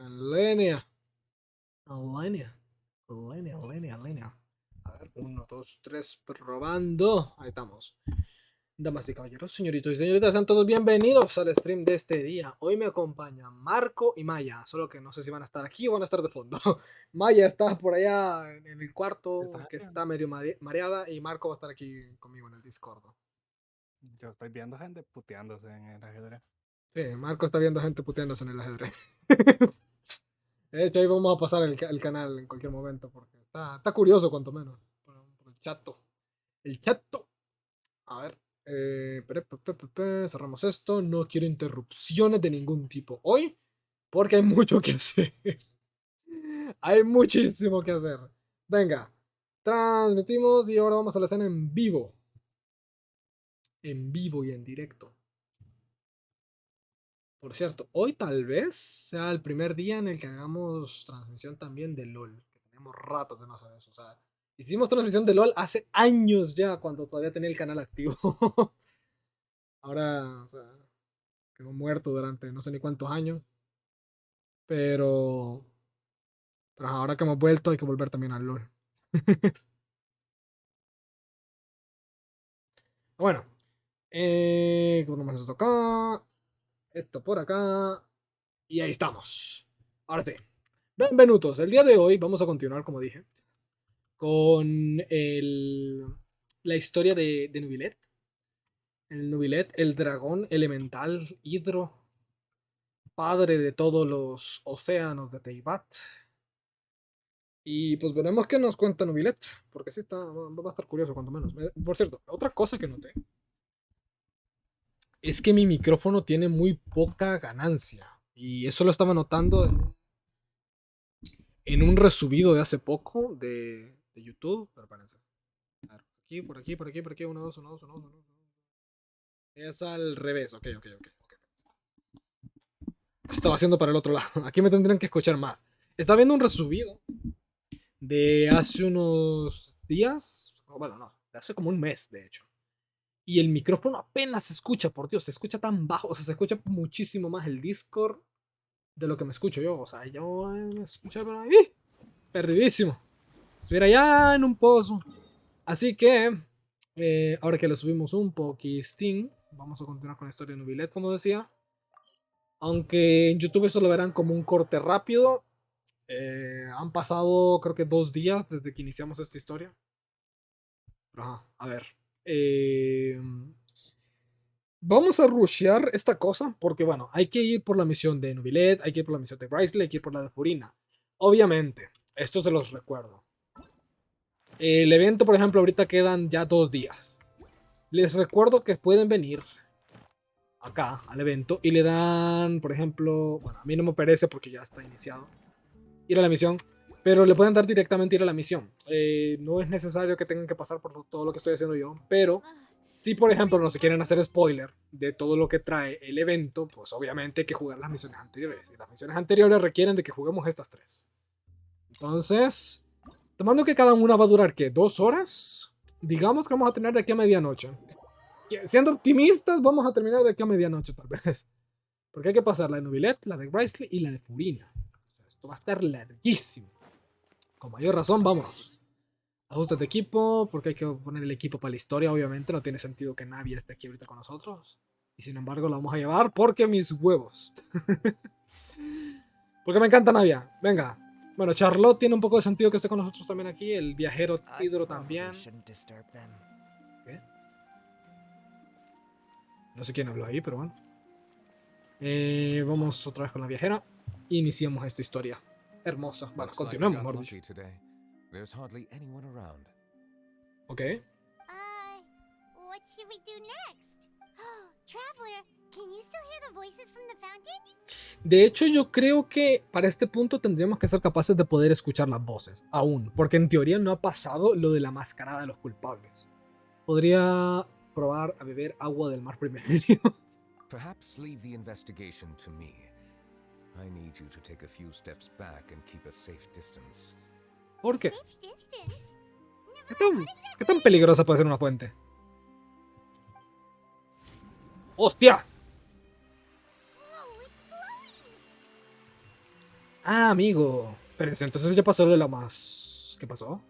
línea. En línea. En línea. A ver, 1, 2, 3, probando. Ahí estamos. Damas y caballeros, señoritos y señoritas, sean todos bienvenidos al stream de este día. Hoy me acompañan Marco y Maya, solo que no sé si van a estar aquí o van a estar de fondo. Maya está por allá en el cuarto, que está medio mareada, y Marco va a estar aquí conmigo en el Discord. Yo estoy viendo gente puteándose en el ajedrez. Sí, Marco está viendo gente puteándose en el ajedrez. De hecho, ahí vamos a pasar el canal en cualquier momento, porque está curioso cuanto menos. Por el chato. El chato. A ver. Cerramos esto. No quiero interrupciones de ningún tipo hoy, porque hay mucho que hacer. Hay muchísimo que hacer. Venga. Transmitimos y ahora vamos a la escena en vivo. En vivo y en directo. Por cierto, hoy tal vez sea el primer día en el que hagamos transmisión también de LOL. Que tenemos rato de no hacer eso. O sea, hicimos transmisión de LOL hace años ya, cuando todavía tenía el canal activo. Ahora, o sea, quedó muerto durante no sé ni cuántos años. Pero, pero ahora que hemos vuelto, hay que volver también al LOL. Bueno, ponemos esto acá. Esto por acá. Y ahí estamos. Ahora sí. Bienvenidos. El día de hoy vamos a continuar, como dije, con la historia de Nubilet. El Nubilet, el dragón elemental hidro, padre de todos los océanos de Teyvat. Y pues veremos qué nos cuenta Nubilet, porque sí va a estar curioso cuanto menos. Por cierto, otra cosa que noté es que mi micrófono tiene muy poca ganancia. Y eso lo estaba notando en un resubido de hace poco de YouTube. Pero espérense. A ver, aquí, por aquí, por aquí, por aquí, 1, 2, 1, 2, 1, 2, 1, 2. Es al revés, ok. Estaba haciendo para el otro lado. Aquí me tendrían que escuchar más. Estaba viendo un resubido de hace unos días. Bueno, no, de hace como un mes, de hecho. Y el micrófono apenas se escucha, por Dios, se escucha tan bajo. O sea, se escucha muchísimo más el Discord de lo que me escucho yo. O sea, yo me escucho perdidísimo. Estuviera ya en un pozo. Así que, ahora que le subimos un poquitín, vamos a continuar con la historia de Nubilet, como decía. Aunque en YouTube eso lo verán como un corte rápido. Han pasado creo que 2 días desde que iniciamos esta historia. Ajá, a ver. Vamos a rushear esta cosa porque, bueno, hay que ir por la misión de Nubilet, hay que ir por la misión de Brysley, hay que ir por la de Furina. Obviamente, esto se los recuerdo. El evento, por ejemplo, ahorita quedan ya 2 días. Les recuerdo que pueden venir acá al evento y le dan, por ejemplo, bueno, a mí no me parece porque ya está iniciado, ir a la misión, pero le pueden dar directamente ir a la misión. No es necesario que tengan que pasar por todo lo que estoy haciendo yo, pero si por ejemplo no se quieren hacer spoiler de todo lo que trae el evento, pues obviamente hay que jugar las misiones anteriores, y las misiones anteriores requieren de que juguemos estas 3. Entonces, tomando que cada una va a durar, ¿qué? 2 horas, digamos que vamos a tener de aquí a medianoche. Siendo optimistas, vamos a terminar de aquí a medianoche tal vez. Porque hay que pasar la de Nubilet, la de Brysley y la de Furina. Esto va a estar larguísimo. Con mayor razón, vamos. Ajustes de equipo, porque hay que poner el equipo para la historia, obviamente. No tiene sentido que Navi esté aquí ahorita con nosotros. Y sin embargo, lo vamos a llevar porque mis huevos. Porque me encanta Navia. Venga. Bueno, Charlotte tiene un poco de sentido que esté con nosotros también aquí. El viajero Hidro también. ¿Qué? No sé quién habló ahí, pero bueno. Vamos otra vez con la viajera. Iniciamos esta historia. Hermosa. Bueno, continuemos, mejor dicho. Ok. What should we do next? Traveler, can you still hear the voices from the fountain? De hecho, yo creo que para este punto tendríamos que ser capaces de poder escuchar las voces, aún, porque en teoría no ha pasado lo de la mascarada de los culpables. Podría probar a beber agua del mar primero. Perhaps leave the investigation to me. I need you to take a few steps back and keep a safe distance. ¿Por qué? Safe distance? ¿Qué tan peligrosa puede ser una fuente? ¡Hostia! Oh, it's glowing. Ah, amigo. Espérense, entonces ya pasó lo de la más... ¿Qué pasó?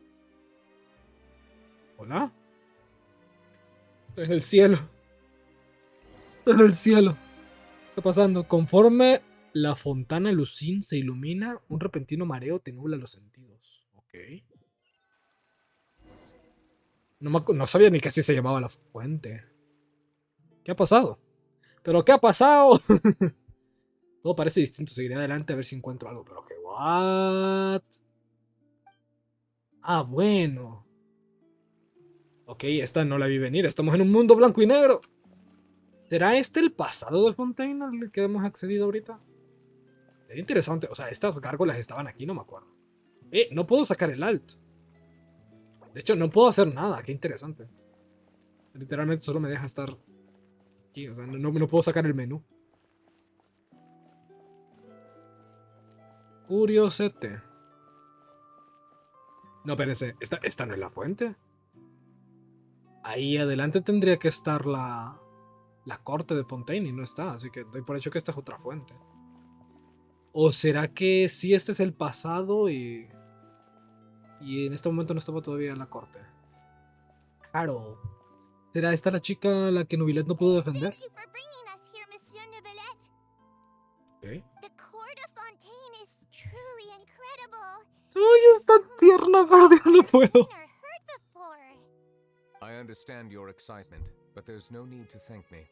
¿Hola? En el cielo. En el cielo. ¿Qué está pasando? Conforme la fontana Lucín se ilumina, un repentino mareo te nubla los sentidos. Ok. No sabía ni que así se llamaba la fuente. ¿Qué ha pasado? ¿Pero qué ha pasado? Todo parece distinto. Seguiré adelante a ver si encuentro algo. Pero que... ¿What? Ah, bueno. Ok, esta no la vi venir. Estamos en un mundo blanco y negro. ¿Será este el pasado de Fontaine al que hemos accedido ahorita? Sería interesante. O sea, estas gárgolas estaban aquí, no me acuerdo. No puedo sacar el alt. De hecho, no puedo hacer nada. Qué interesante. Literalmente solo me deja estar aquí. O sea, no puedo sacar el menú. Curiosete. No, espérense. ¿Esta no es la fuente? Ahí adelante tendría que estar la corte de Fontaine y no está. Así que doy por hecho que esta es otra fuente. ¿O será que sí este es el pasado y en este momento no estaba todavía en la corte? Carol. ¿Será esta la chica a la que Nubilet no pudo defender? Thank you for bringing us here, Monsieur Neuvillette. Ok. The court of Fontaine is truly incredible. ¡Ay, es tan tierna, por Dios, no puedo! Never heard before. I understand your excitement, but there's no need to thank me.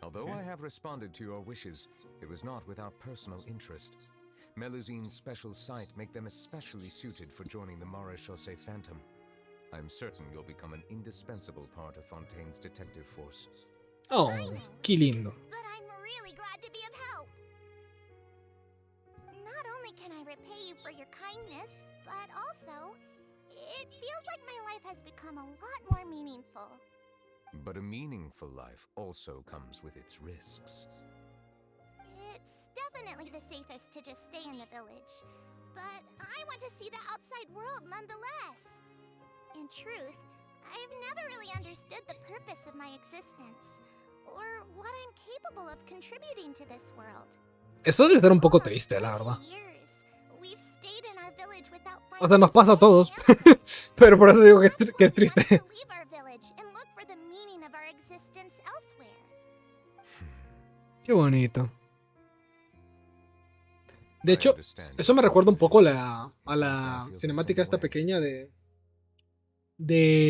Although I have responded to your wishes, it was not without personal interest. Melusine's special sight make them especially suited for joining the Maréchaussée Phantom. I'm certain you'll become an indispensable part of Fontaine's detective force. Oh, qué lindo. But I'm really glad to be of help. Not only can I repay you for your kindness, but also, it feels like my life has become a lot more meaningful. But a meaningful life also comes with its risks. It's definitely the safest to just stay in the village, but I want to see the outside world nonetheless. In truth, I've never really understood the purpose of my existence, or what I'm capable of contributing to this world. Eso debe ser un poco Almost triste, la 20 verdad. years, we've stayed in our village without O sea, nos finding pasa a any todos. answers. Pero por eso digo que Perhaps es we'll have triste. to leave our village and look for the meaning of our existence elsewhere. Qué bonito. De I hecho, understand eso your me recuerda un frustration. poco In a fact, la I feel the cinemática same esta way. pequeña de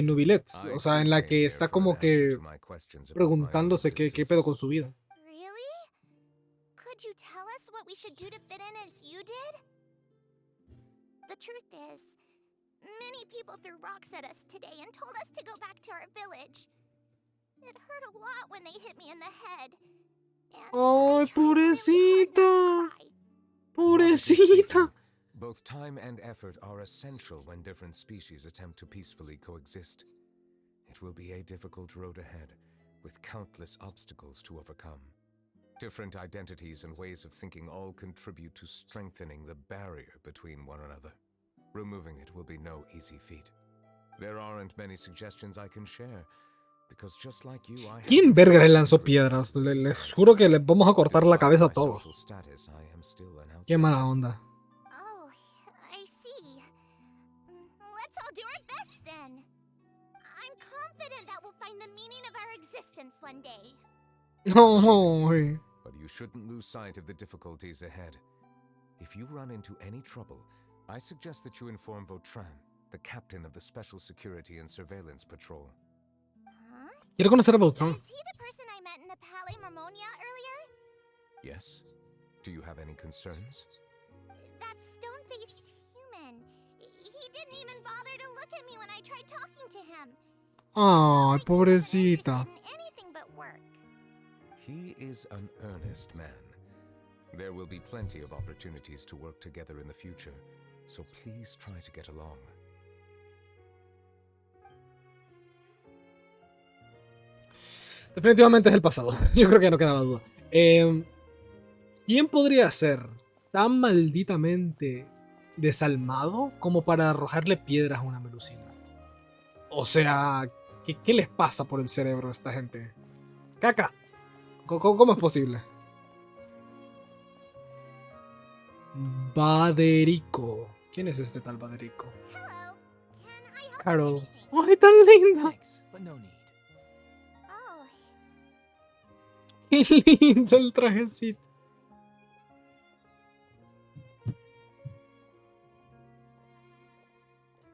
Nubilet. I O sea, en too la came que here está for an como answer que to my questions about my own preguntándose qué pedo existence. con su vida. Really? Could you tell us what we should do to fit in as you did? The truth is, many people threw rocks at us today and told us to go back to our village. It hurt a lot when they hit me in the head. And Ay, I tried really hard not to pobrecita. cry. Logically Pobrecita. speaking, both time and effort are essential when different species attempt to peacefully coexist. It will be a difficult road ahead, with countless obstacles to overcome. Different identities and ways of thinking all contribute to strengthening the barrier between one another. Removing it will be no easy feat. There aren't many suggestions I can share, because just like you, I have ¿Quién verga le reflected lanzó and piedras? reflected Les society. juro que les vamos a cortar la Despite cabeza a my todos. social status, I am still an Qué outsider. mala onda. Oh, I see. Let's all do our best then. I'm confident that we'll find the meaning of our existence one day. Ay. But you shouldn't lose sight of the difficulties ahead. If you run into any trouble, I suggest that you inform Vautrin, the captain of the Special Security and Surveillance Patrol. Huh? Quiero conocer a Vautron. Is he the person I met in the Palais Marmonia earlier? Yes? Do you have any concerns? That stone-faced human. He didn't even bother to look at me when I tried talking to him. Ay, Like he wasn't pobrecita. interested in anything but work. He is an earnest man. There will be plenty of opportunities to work together in the future, so please try to get along. Definitivamente es el pasado. Yo creo que ya no quedaba duda. ¿Quién podría ser tan malditamente desalmado como para arrojarle piedras a una melusina? O sea, ¿qué les pasa por el cerebro a esta gente? ¡Caca! ¿Cómo es posible? Baderico. ¿Quién es este tal Baderico? Hello. Can I help Carol. with anything? ¡Ay, tan linda! Thanks, but no need. Oh, ¡Qué lindo el trajecito!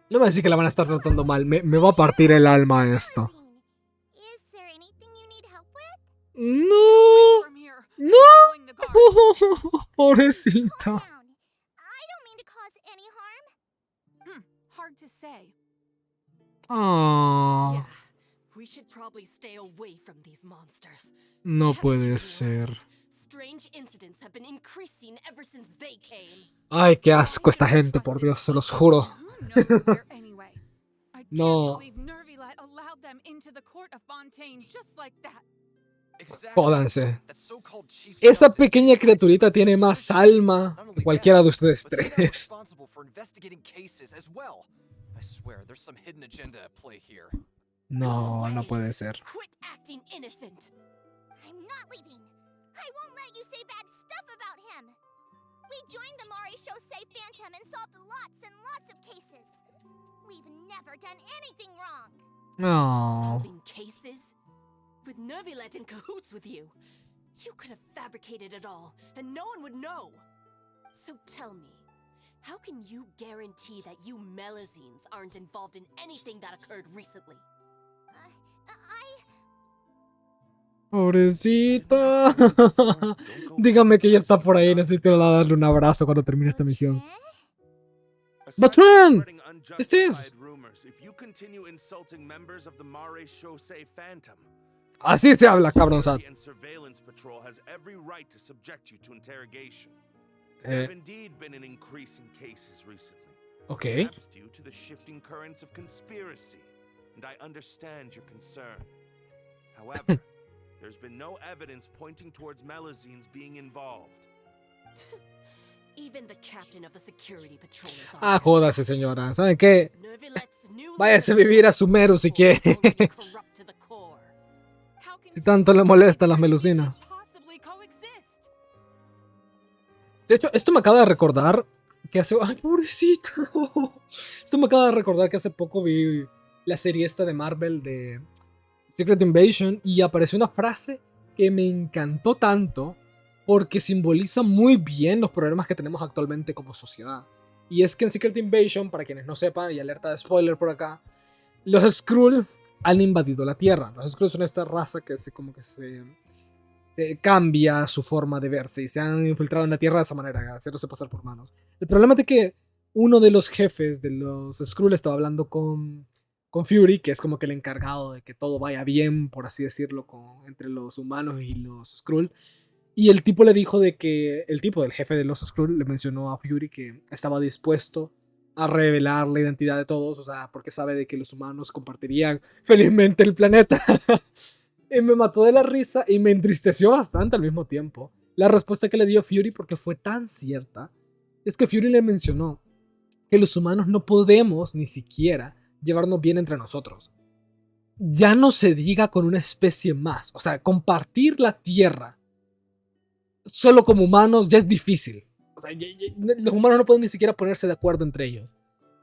No me va a decir que la van a estar tratando mal. Me va a partir el alma esto. is there anything you need help with? ¡No! From here. ¡No! Calling the guard. Pobrecita. Calm down. I don't mean to cause any harm. Hard to say. Ah, Yeah, we should probably stay away from these monsters. no Haven't you puede been ser. noticed? Strange incidents have been increasing ever since they came. Ay, qué asco esta gente, por Dios, se los juro. Who knows where anyway? I can't No. believe Nervilet allowed them into the court of Fontaine just like that. Exactly. Jódanse. That so-called Chief Esa Justice pequeña gave criaturita Prince tiene his más position. alma Not que only cualquiera de that, ustedes but they're now tres. responsible for investigating cases as well. I swear, there's some hidden agenda at play here. No, no puede ser. Quit acting innocent. I'm not leaving. I won't let you say bad stuff about him. We joined the Mari Shosei Phantom and solved lots and lots of cases. We've never done anything wrong. No. Solving cases? With Nervilet in cahoots with you. You could have fabricated it all, and no one would know. So tell me, how can you guarantee that you Melazines aren't involved in anything that occurred recently? Pobrecita. Dígame que ella está por ahí. Necesito darle un abrazo cuando termine esta misión. Bertrand! Este es. Así se habla, cabronzat. There have indeed been an increase in cases recently. Ok. Perhaps due to the shifting currents of conspiracy, and I understand your concern. However, there's been no evidence pointing towards Melazines being involved. Even the captain of the security patrol is on Ah, this. jódase, señora. ¿Saben qué? Nervilet's new Váyase a leader vivir a Sumeru si is quiere. already corrupt to the core. How can Si tanto le molestan las two melucinas. species possibly coexist? De hecho, esto me acaba de recordar que hace... ¡Ay, pobrecita! Esto me acaba de recordar que hace poco vi la serie esta de Marvel de Secret Invasion y apareció una frase que me encantó tanto porque simboliza muy bien los problemas que tenemos actualmente como sociedad. Y es que en Secret Invasion, para quienes no sepan, y alerta de spoiler por acá, los Skrull han invadido la Tierra. Los Skrull son esta raza que se cambia su forma de verse y se han infiltrado en la Tierra de esa manera, haciéndose pasar por humanos. El problema es de que uno de los jefes de los Skrull estaba hablando con Fury, que es como que el encargado de que todo vaya bien, por así decirlo, entre los humanos y los Skrull. Y el tipo le dijo de que, el jefe de los Skrull le mencionó a Fury que estaba dispuesto a revelar la identidad de todos, o sea, porque sabe de que los humanos compartirían felizmente el planeta. Y me mató de la risa y me entristeció bastante al mismo tiempo. La respuesta que le dio Fury, porque fue tan cierta, es que Fury le mencionó que los humanos no podemos ni siquiera llevarnos bien entre nosotros. Ya no se diga con una especie más. O sea, compartir la Tierra solo como humanos ya es difícil. O sea, los humanos no pueden ni siquiera ponerse de acuerdo entre ellos.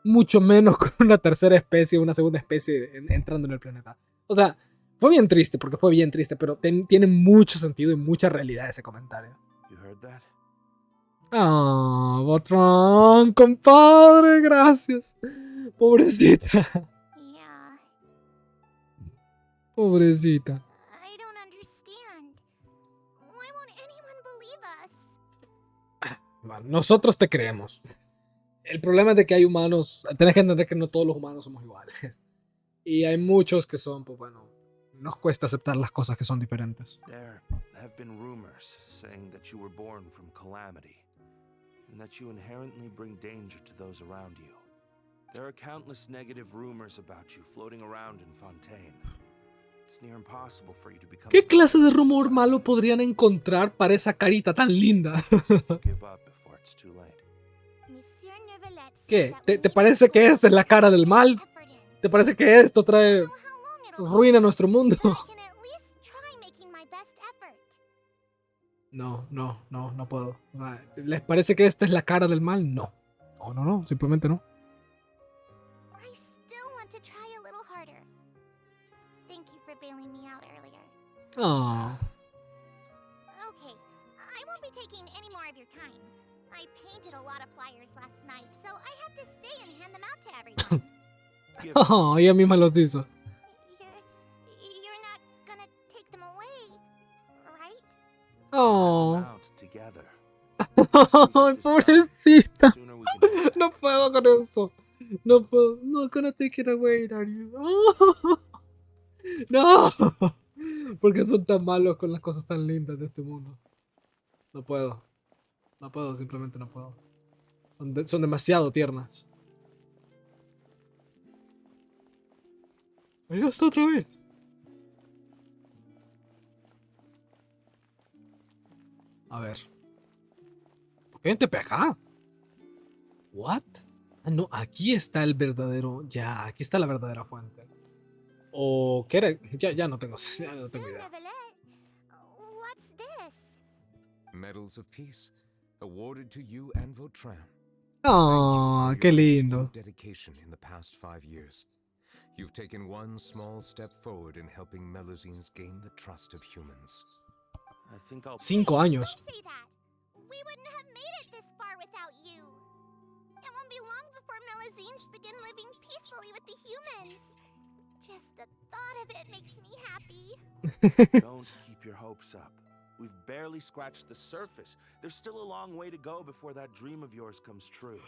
Mucho menos con una tercera especie o una segunda especie entrando en el planeta. O sea, fue bien triste, porque fue bien triste, pero tiene mucho sentido y mucha realidad ese comentario. You heard that? Ah, Bertrand, compadre, gracias. Pobrecita, Yeah, pobrecita. I don't understand. Why won't anyone believe us? Bueno, nosotros te creemos. El problema es de que hay humanos, tenés que entender que no todos los humanos somos iguales. Y hay muchos que son, pues bueno, nos cuesta aceptar las cosas que son diferentes. There have been rumors saying that you were born from calamity, and that you inherently bring danger to those around you. There are countless negative rumors about you floating around in Fontaine. It's near impossible for you to become. ¿Qué clase de rumor malo podrían encontrar para esa carita tan linda? Give up before it's too late. Monsieur Nervilet said ¿Qué? that ¿Te we need parece to que put esta es la cara del mal? effort in. ¿Te parece que esto trae I don't know how long it'll ruina a nuestro mundo? take, but I can at least try making my best effort. No, no, no, no puedo. O sea, ¿les parece que esta es la cara del mal? No. No, no, no, simplemente no. I still want to try a little harder. Thank you for bailing me out earlier. Ah, Okay, I won't be taking any more of your time. I painted a lot of flyers last night, so I have to stay and hand them out to everyone. Give oh, ella misma los hizo. You're not gonna take them away, right? them Oh, out together. ay, pobrecita. Sooner we can do that. No puedo con eso. No puedo. No gonna take it away, are you? No. Porque son tan malos con las cosas tan lindas de este mundo. No puedo. No puedo, simplemente no puedo. Son demasiado tiernas. Ahí está otra vez. A ver. ¿Por qué gente acá? What? Ah, no, aquí está el verdadero. Ya, aquí está la verdadera fuente. ¿O qué era? Ya no tengo, ya no tengo idea. What's this? Medals of Peace, awarded to you and Vautrin. Ah, Thank you for qué your lindo. continued dedication in the past 5 years. You've taken one small step forward in helping Melusines gain the trust of humans. I think I'll 5 años. Don't say that. We wouldn't have made it this far without you. It won't be long before Melusines begin living peacefully with the humans. Just the thought of it makes me happy. Don't keep your hopes up. We've barely scratched the surface. There's still a long way to go before that dream of yours comes true.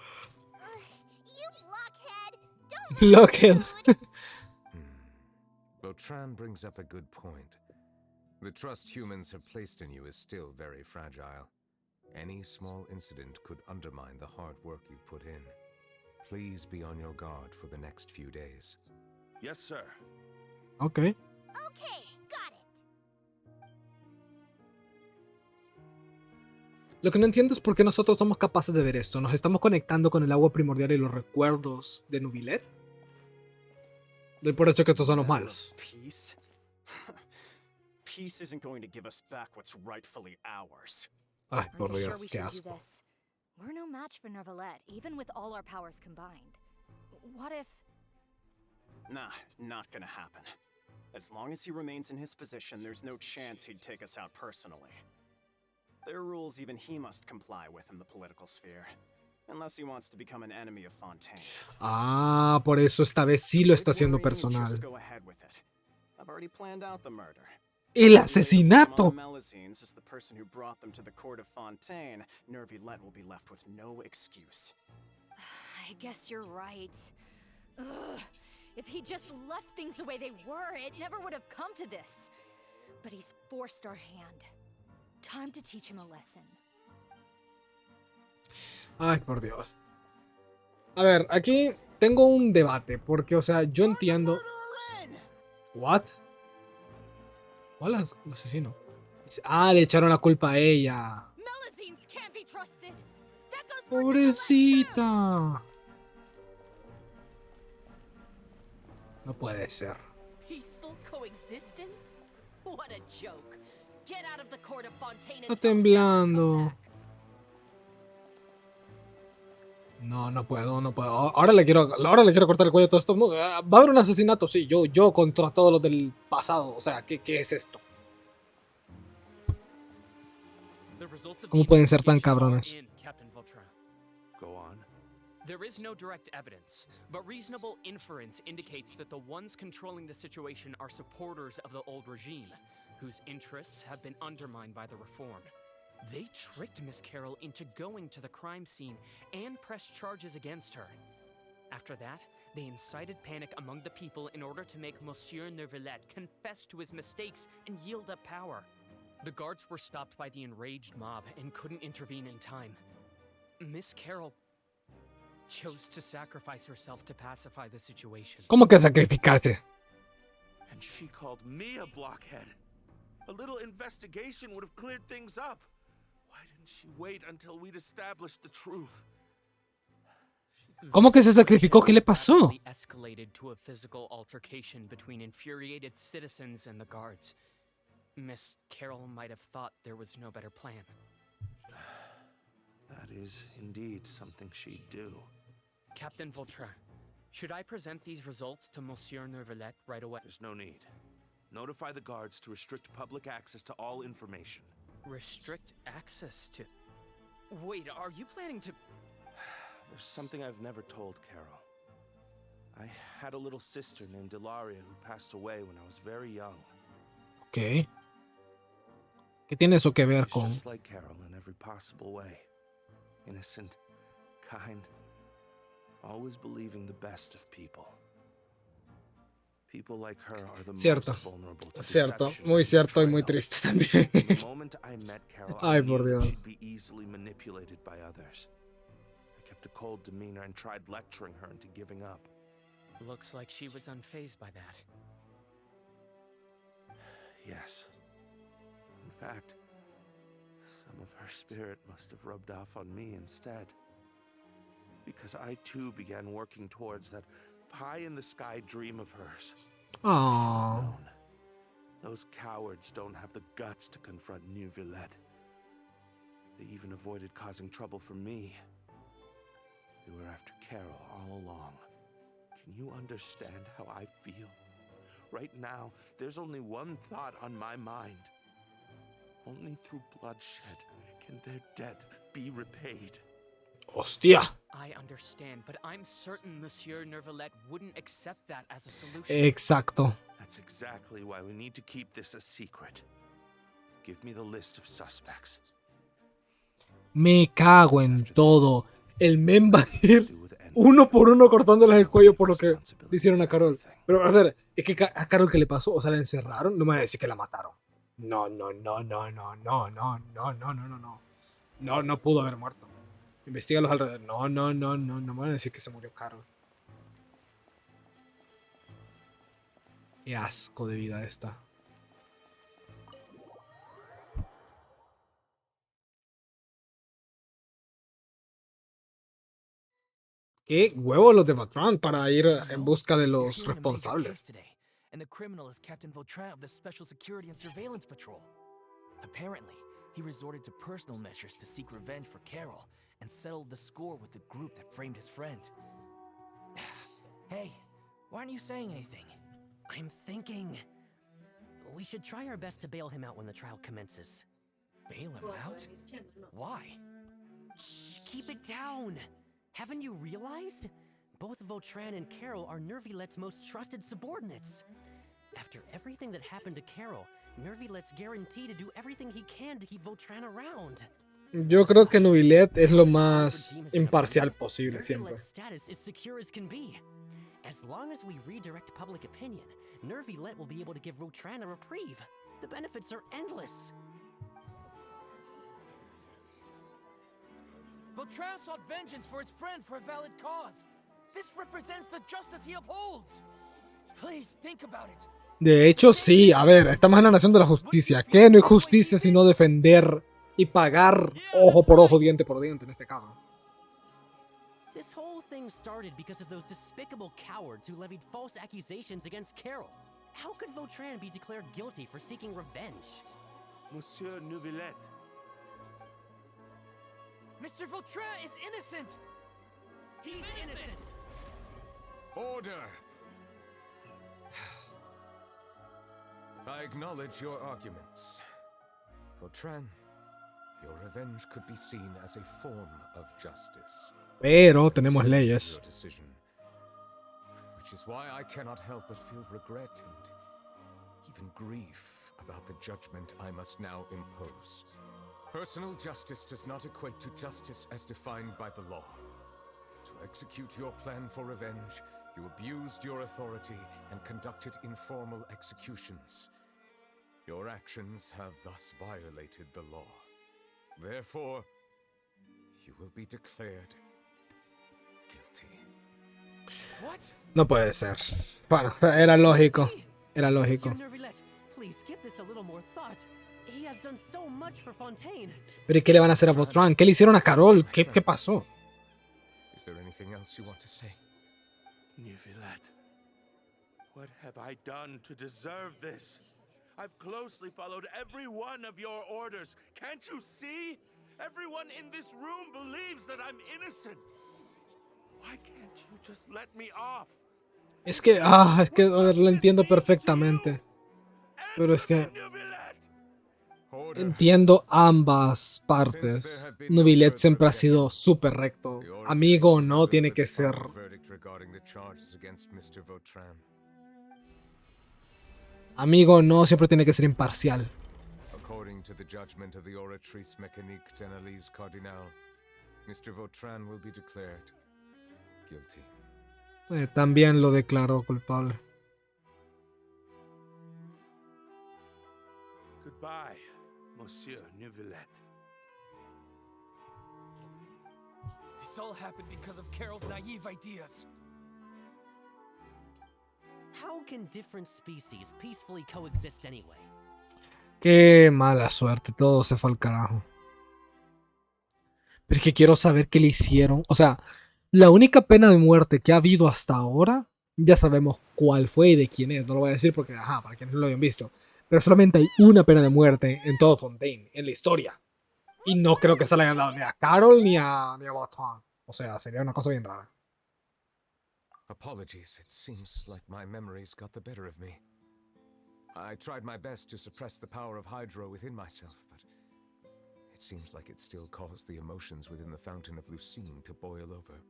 You blockhead! Don't Blockhead. rude. Vautrin brings up a good point. The trust humans have placed in you is still very fragile. Any small incident could undermine the hard work you've put in. Please be on your guard for the next few days. Yes, sir. Ok. Okay, got it. Lo que no entiendo es por qué nosotros somos capaces de ver esto. ¿Nos estamos conectando con el agua primordial y los recuerdos de Nubilet? Doy por hecho que estos son los malos. Peace? Peace isn't going to give us back what's rightfully ours. Ay, Are por you Dios, sure we qué should do asco. this? We're no match for Nervalet, even with all our powers combined. What if... Nah, not gonna happen. As long as he remains in his position, there's no chance he'd take us out personally. There are rules even he must comply with in the political sphere. Unless he wants to become an enemy of Fontaine. Ah, por eso esta vez sí lo está Quit haciendo worrying and personal. just go ahead with it. I've already planned out the murder. El asesinato. Melusines is the person who brought them to the court of Fontaine. Nervalet will be left with no excuse. I guess you're right. Ugh. If he just left things the way they were, it never would have come to this. But he's forced our hand. Time to teach him a lesson. Ay, por Dios. A ver, aquí tengo un debate, porque, o sea, yo entiendo... ¿What? ¿Cuál es el asesino? Ah, le echaron la culpa a ella. Melusines can't be trusted. That goes for Nervalet, too. Pobrecita. No puede ser. Peaceful coexistence? What a joke. Get out of the court of Fontaine and Está don't ever come temblando. back. No, no puedo, no puedo. Ahora le quiero cortar el cuello a todo esto. No, va a haber un asesinato, sí. Yo contra todos los del pasado. O sea, ¿qué es esto? ¿Cómo pueden ser tan cabrones? Go on. There is no direct evidence, but reasonable inference indicates that the ones controlling the situation are supporters of the old regime, whose interests have been undermined by the reform. They tricked Miss Carroll into going to the crime scene and pressed charges against her. After that, they incited panic among the people in order to make Monsieur Nervalet confess to his mistakes and yield up power. The guards were stopped by the enraged mob and couldn't intervene in time. Miss Carroll chose to sacrifice herself to pacify the situation. ¿Cómo que sacrificarse? And she called me a blockhead. A little investigation would have cleared things up. Why didn't she wait until we'd established the truth? ¿Cómo que se sacrificó? ¿Qué le pasó? Rapidly escalated to a physical altercation between infuriated citizens and the guards. Miss Carol might have thought there was no better plan. That is indeed something she'd do. Captain Vautrin, should I present these results to Monsieur Neuvillette right away? There's no need. Notify the guards to restrict public access to all information. Restrict access to... Wait, are you planning to... There's something I've never told Carol. I had a little sister named Ilaria who passed away when I was very young. Ok. ¿Qué tiene eso que ver con...? Just like Carol in every possible way. Innocent, kind, always believing the best of people. People like her are the Cierto. most vulnerable to Cierto. deception Muy and cierto y muy betrayal. triste también. From the moment I met Carol, I Ay, knew por that Dios. she'd be easily manipulated by others. I kept a cold demeanor and tried lecturing her into giving up. Looks like she was unfazed by that. Yes. In fact, some of her spirit must have rubbed off on me instead. Because I too began working towards that pie-in-the-sky dream of hers. Aww. Known. Those cowards don't have the guts to confront Neuvillette. They even avoided causing trouble for me. They were after Carol all along. Can you understand how I feel? Right now, there's only one thought on my mind. Only through bloodshed can their debt be repaid. Hostia. I understand, but I'm certain Monsieur Neuvillette wouldn't accept that as a solution. Exacto. That's exactly why we need to keep this a secret. Give me the list of suspects. Me cago en todo. El men va a ir uno por uno cortándoles el cuello por lo que le hicieron a Carol. Pero a ver, es que a Carol, ¿qué le pasó? O sea, la encerraron. No me va a decir que la mataron. No. No pudo haber muerto. Investiga los alrededores. No me van a decir que se murió Carol. Qué asco de vida esta. Qué huevos los de Vautrin para ir en busca de los responsables. And the criminal is Captain Vautrin of the Special Security and Surveillance Patrol. Apparently, he resorted to personal measures to seek revenge for Carol and settled the score with the group that framed his friend. Hey, why aren't you saying anything? I'm thinking... we should try our best to bail him out when the trial commences. Bail him out? Why? Shh, keep it down! Haven't you realized? Both Vautrin and Carol are Nervillette's most trusted subordinates. After everything that happened to Carol, Nervillette's guaranteed to do everything he can to keep Vautrin around. Yo creo que Neuvillette es lo más imparcial posible siempre. Nervillette's status is secure as can be. As long as we redirect public opinion, Neuvillette will be able to give Vautrin a reprieve. The benefits are endless. Vautrin sought vengeance for his friend for a valid cause. This represents the justice he upholds. Please think about it. De hecho, sí. A ver, estamos en la nación de la justicia. ¿Qué no es justicia sino defender y pagar ojo por ojo, diente por diente en este caso? This whole thing started because of those despicable cowards who levied false accusations against Carol. How could Vautrin be declared guilty for seeking revenge? Monsieur Neuvillette. Mr. Vautrin is innocent! He's innocent! Order! I acknowledge your arguments. Vautrin, your revenge could be seen as a form of justice. Pero tenemos leyes. Your decision, which is why I cannot help but feel regret and even grief about the judgment I must now impose. Personal justice does not equate to justice as defined by the law. To execute your plan for revenge, you abused your authority and conducted informal executions. Your actions have thus violated the law. Therefore, you will be declared guilty. What? No puede ser. Bueno, era lógico. Era lógico. Please give this a little more thought. He has done so much for Fontaine. Pero ¿y qué le van a hacer a Vautrin? ¿Qué le hicieron a Carol? ¿Qué pasó? Is there anything else you want to say? Neuvillette, what have I done to deserve this? I've closely followed every one of your orders. Can't you see? Everyone in this room believes that I'm innocent. Why can't you just let me off? Es que, a ver, lo entiendo perfectamente. Pero es que entiendo ambas partes. Nubilet siempre ha sido súper recto. Amigo no tiene que ser. Amigo no siempre tiene que ser imparcial. According to the judgment of the Oratrice Mécanique d'Analyse Cardinal, Mr. Vautrin will be declared guilty. También lo declaró culpable. Goodbye, Monsieur Neuvillette. This all happened because of Carol's naive ideas. How can different species peacefully coexist anyway? Qué mala suerte, todo se fue al carajo. Pero es que quiero saber qué le hicieron. O sea, la única pena de muerte que ha habido hasta ahora, ya sabemos cuál fue y de quién es. No lo voy a decir porque, ajá, para quienes no lo hayan visto. Pero solamente hay una pena de muerte en todo Fontaine, en la historia. Y no creo que se la hayan dado ni a Carol ni a Vautrin. O sea, sería una cosa bien rara. Apologies, it seems like my memories got the better of me. I tried my best to suppress the power of Hydro within myself, but it seems like it still caused the emotions within the Fountain of Lucine to boil over,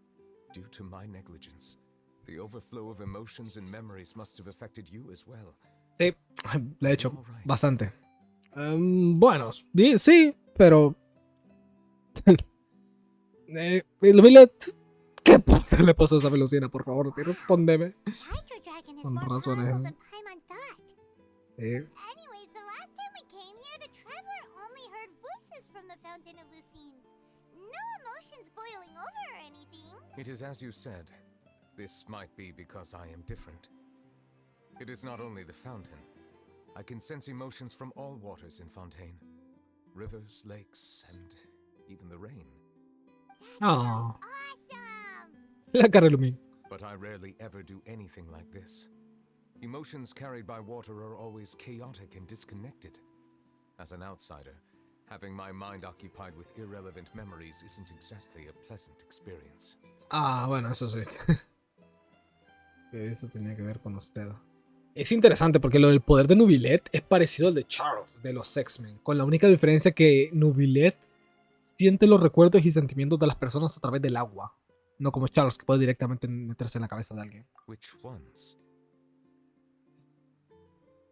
due to my negligence. The overflow of emotions and memories must have affected you as well. Sí, de hecho, bastante. Bueno, sí, pero... ¿Qué puta le pasó a esa Lucina? Por favor, respóndeme. Con razones. Anyways, the last time we came here, the traveler only heard voices from the Fountain of Lucine. No emotions boiling over or anything. It is as you said. This might be because I am different. It is not only the fountain. I can sense emotions from all waters in Fontaine. Rivers, lakes, and even the rain. Oh. Awesome! La cara de Lumi. But I rarely ever do anything like this. Emotions carried by water are always chaotic and disconnected. As an outsider, having my mind occupied with irrelevant memories isn't exactly a pleasant experience. Ah, bueno, eso sí. Eso tenía que ver con usted. Es interesante porque lo del poder de Nubilet es parecido al de Charles de los X-Men, con la única diferencia que Nubilet siente los recuerdos y sentimientos de las personas a través del agua, no como Charles que puede directamente meterse en la cabeza de alguien. Which ones?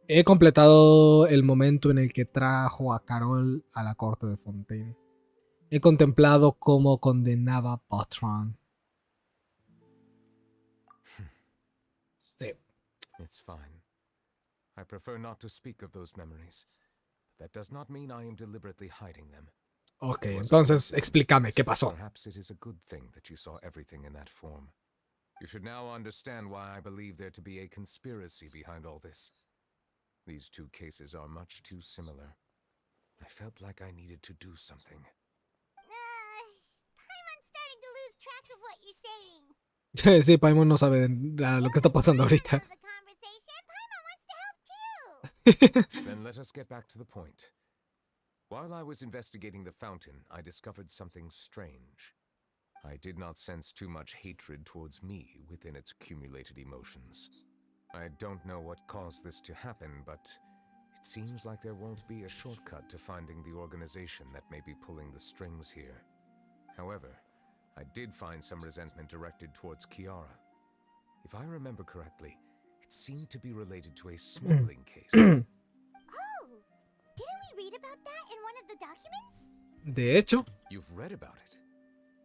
He completado el momento en el que trajo a Carol a la corte de Fontaine. He contemplado cómo condenaba a Patron. Sí. It's fine. I prefer not to speak of those memories. That does not mean I am deliberately hiding them. Ok, entonces explícame qué pasó. Perhaps it is a good thing that you saw everything in that form. You should now understand why I believe there to be a conspiracy behind all this. These two cases are much too similar. I felt like I needed to do something. Paimon's starting to lose track of what you're saying. Sí, Paimon no sabe lo que está pasando ahorita. Then let us get back to the point. While I was investigating the fountain, I discovered something strange. I did not sense too much hatred towards me within its accumulated emotions. I don't know what caused this to happen, but it seems like there won't be a shortcut to finding the organization that may be pulling the strings here. However, I did find some resentment directed towards Kiara. If I remember correctly, it seemed to be related to a smuggling case. Oh! Didn't we read about that in one of the documents? De hecho. You've read about it.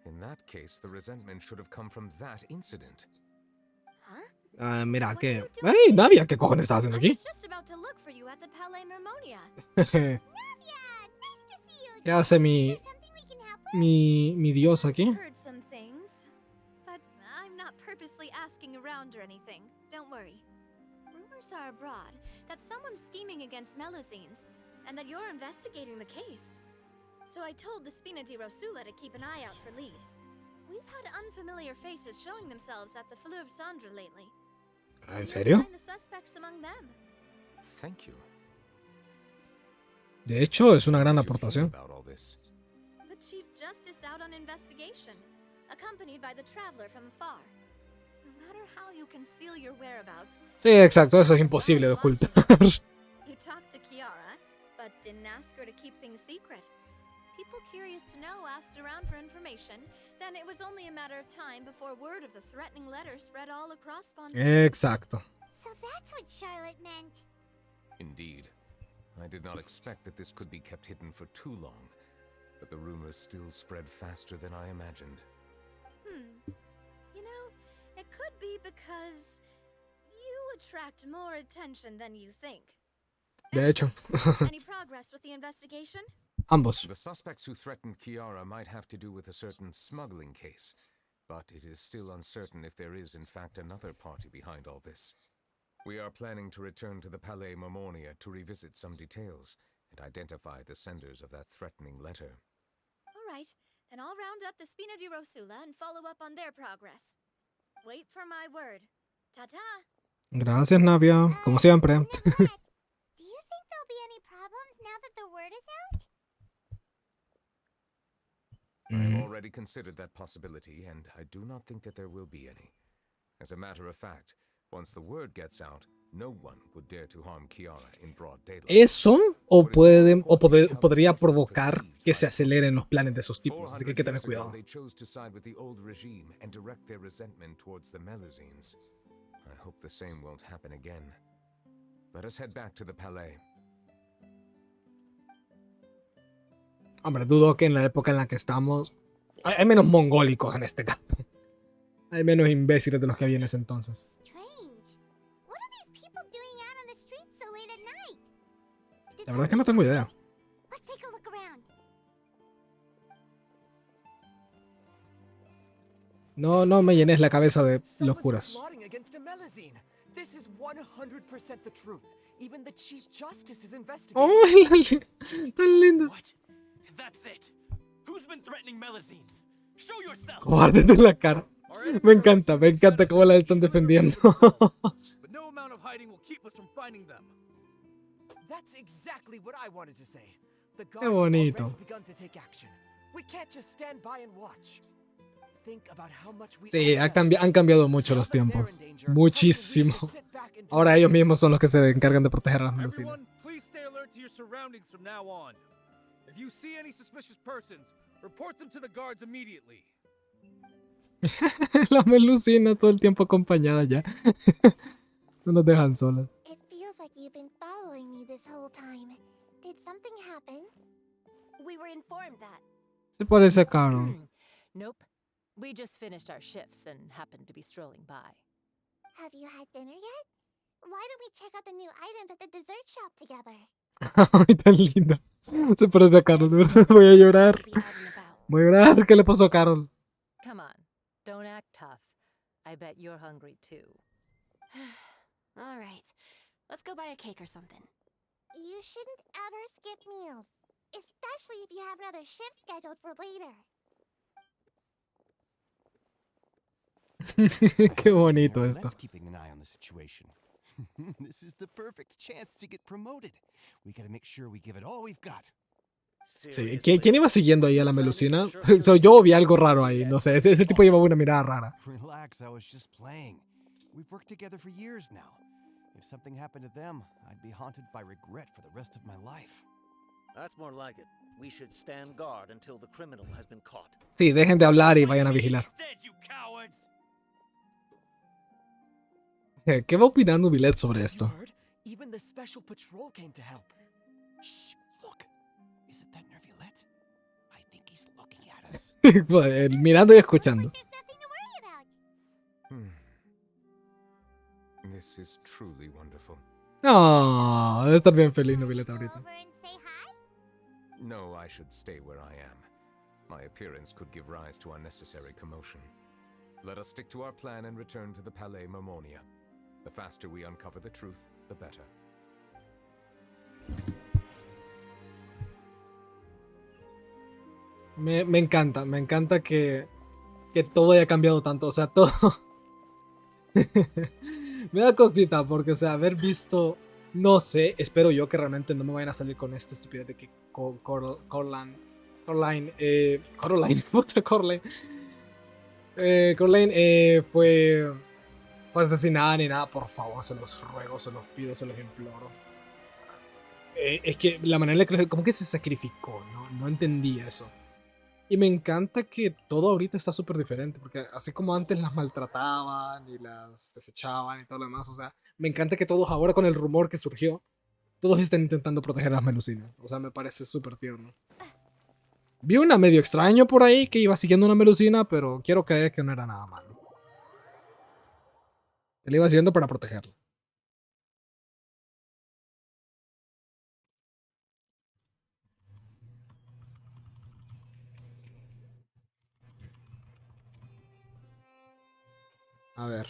In that case, the resentment should have come from that incident. Mira, que... ¡Ey, Navia! ¿Qué cojones estás haciendo aquí? ¿Qué hace mi dios aquí? Don't worry. Rumors are abroad that someone's scheming against Melusines, and that you're investigating the case. So I told the Spina di Rosula to keep an eye out for leads. We've had unfamiliar faces showing themselves at the Fleuve Cendre lately. ¿En serio? Find the suspects among them. Thank you. De hecho, es una gran aportación. The Chief Justice out on investigation, accompanied by the traveler from afar. No matter how you conceal your whereabouts. Sí, exacto, eso es imposible de ocultar. You talked to Kiara, but didn't ask her to keep things secret. People curious to know asked around for information, then it was only a matter of time before word of the threatening letter spread all across Fontaine. Exacto. So that's what Charlotte meant. Indeed. I did not expect that this could be kept hidden for too long, but the rumors still spread faster than I imagined. You know, it could be because you attract more attention than you think. De hecho. Any progress with the investigation? Ambos. The suspects who threatened Kiara might have to do with a certain smuggling case, but it is still uncertain if there is in fact another party behind all this. We are planning to return to the Palais Mormonia to revisit some details and identify the senders of that threatening letter. All right, then I'll round up the Spina di Rosula and follow up on their progress. Wait for my word. Ta-ta! Gracias, Navia. Como siempre. Do you think there'll be any problems now that the word is out? I have already considered that possibility, and I do not think that there will be any. As a matter of fact, once the word gets out, no one would dare to harm Kiara in broad daylight. Eso podría provocar que se aceleren los planes de esos tipos, así que hay que tener cuidado. They chose to side with the old regime and direct their resentment towards the Melusines. I hope the same won't happen again. Let us head back to the Palais. Hombre, dudo que en la época en la que estamos hay menos mongólicos en este caso. Hay menos imbéciles de los que había en ese entonces. La verdad es que no tengo idea. No me llenes la cabeza de locuras. This is 100% the truth. Even the Chief Justice is investigating. ¡Oh, tan lindo! What? That's it. Who's been threatening Melusines? Show yourself. Guárdate la cara. Me encanta cómo la están defendiendo. But no amount of hiding will keep us from finding them. That's exactly what I wanted to say. The gods have already begun to take action. We can't just stand by and watch. Think about how much we Sí, han cambiado mucho los tiempos. Muchísimo. Ahora ellos mismos son los que se encargan de proteger a las Melusinas. Everyone, please stay alert to your surroundings from now on. If you see any suspicious persons, report them to the guards immediately. La Melusina todo el tiempo acompañada ya. No nos dejan solas. It feels like you've been following me this whole time. Did something happen? We were informed that. Se parece a Carol. Nope. We just finished our shifts and happened to be strolling by. Have you had dinner yet? Why don't we check out the new items at the dessert shop together? Ay, tan linda. Se parece a Carol, de verdad. Voy a llorar. Voy a llorar. ¿Qué le pasó a Carol? Come on. Don't act tough. I bet you're hungry too. All right. Let's go buy a cake or something. You shouldn't ever skip meals, especially if you have another shift scheduled for later. Qué bonito esto. Keeping an eye on the situation. This is the perfect chance to get promoted. We gotta make sure we give it all we've got. Sí, ¿quién iba siguiendo ahí a la Melusina? Yo vi algo raro ahí, no sé, ese tipo llevaba una mirada rara. Relax, I was just playing. We've worked together for years now. If something happened to them, I'd be haunted by regret for the rest of my life. That's more like it. We should stand guard until the criminal has been caught. Sí, dejen de hablar y vayan a vigilar. ¿Qué va a opinar Nubilet sobre esto? Even the special patrol came to help. Shh, look. Is it that Nerviolet? I think he's looking at us. Mirando y escuchando. This is truly wonderful. Oh, debe estar bien feliz Nubilet ahorita. No, I should stay where I am. My appearance could give rise to unnecessary commotion. Let us stick to our plan and return to the Palais Mormonia. The faster we uncover the truth, the better. Me encanta que todo haya cambiado tanto, o sea, todo. Me da cosita porque, o sea, haber visto No sé, espero yo que realmente no me vayan a salir con esta estupidez de que Coraline fue asesinada ni nada. Por favor, se los ruego, se los pido, se los imploro. Es que la manera en la que como que se sacrificó, no entendí eso. Y me encanta que todo ahorita está súper diferente, porque así como antes las maltrataban y las desechaban y todo lo demás, o sea, me encanta que todos ahora con el rumor que surgió, todos están intentando proteger a las melucinas. O sea, me parece súper tierno. Vi una medio extraño por ahí que iba siguiendo una melucina, pero quiero creer que no era nada malo. Que le iba siguiendo para protegerla. A ver.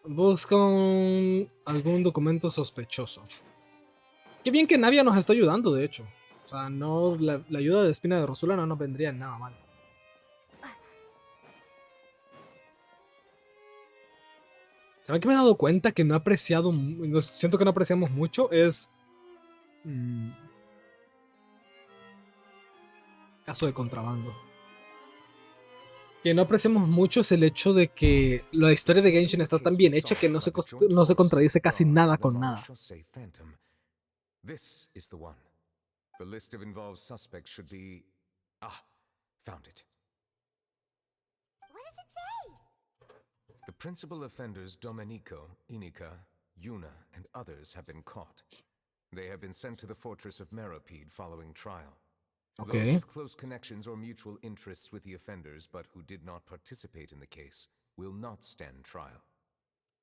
Busca algún documento sospechoso. Qué bien que Navia nos está ayudando, de hecho. O sea, no, la ayuda de Espina de Rosula no nos vendría nada mal. ¿Saben que me he dado cuenta que no he apreciado, siento que no apreciamos mucho? Es... caso de contrabando. Que no apreciamos mucho es el hecho de que la historia de Genshin está tan bien hecha que no se contradice casi nada con nada. This is the one. The list of involved suspects should be... found it. What does it say? The principal offenders Domenico, Inika, Yuna, and others have been caught. They have been sent to the fortress of Meripede following trial. Okay. Those with close connections or mutual interests with the offenders but who did not participate in the case will not stand trial.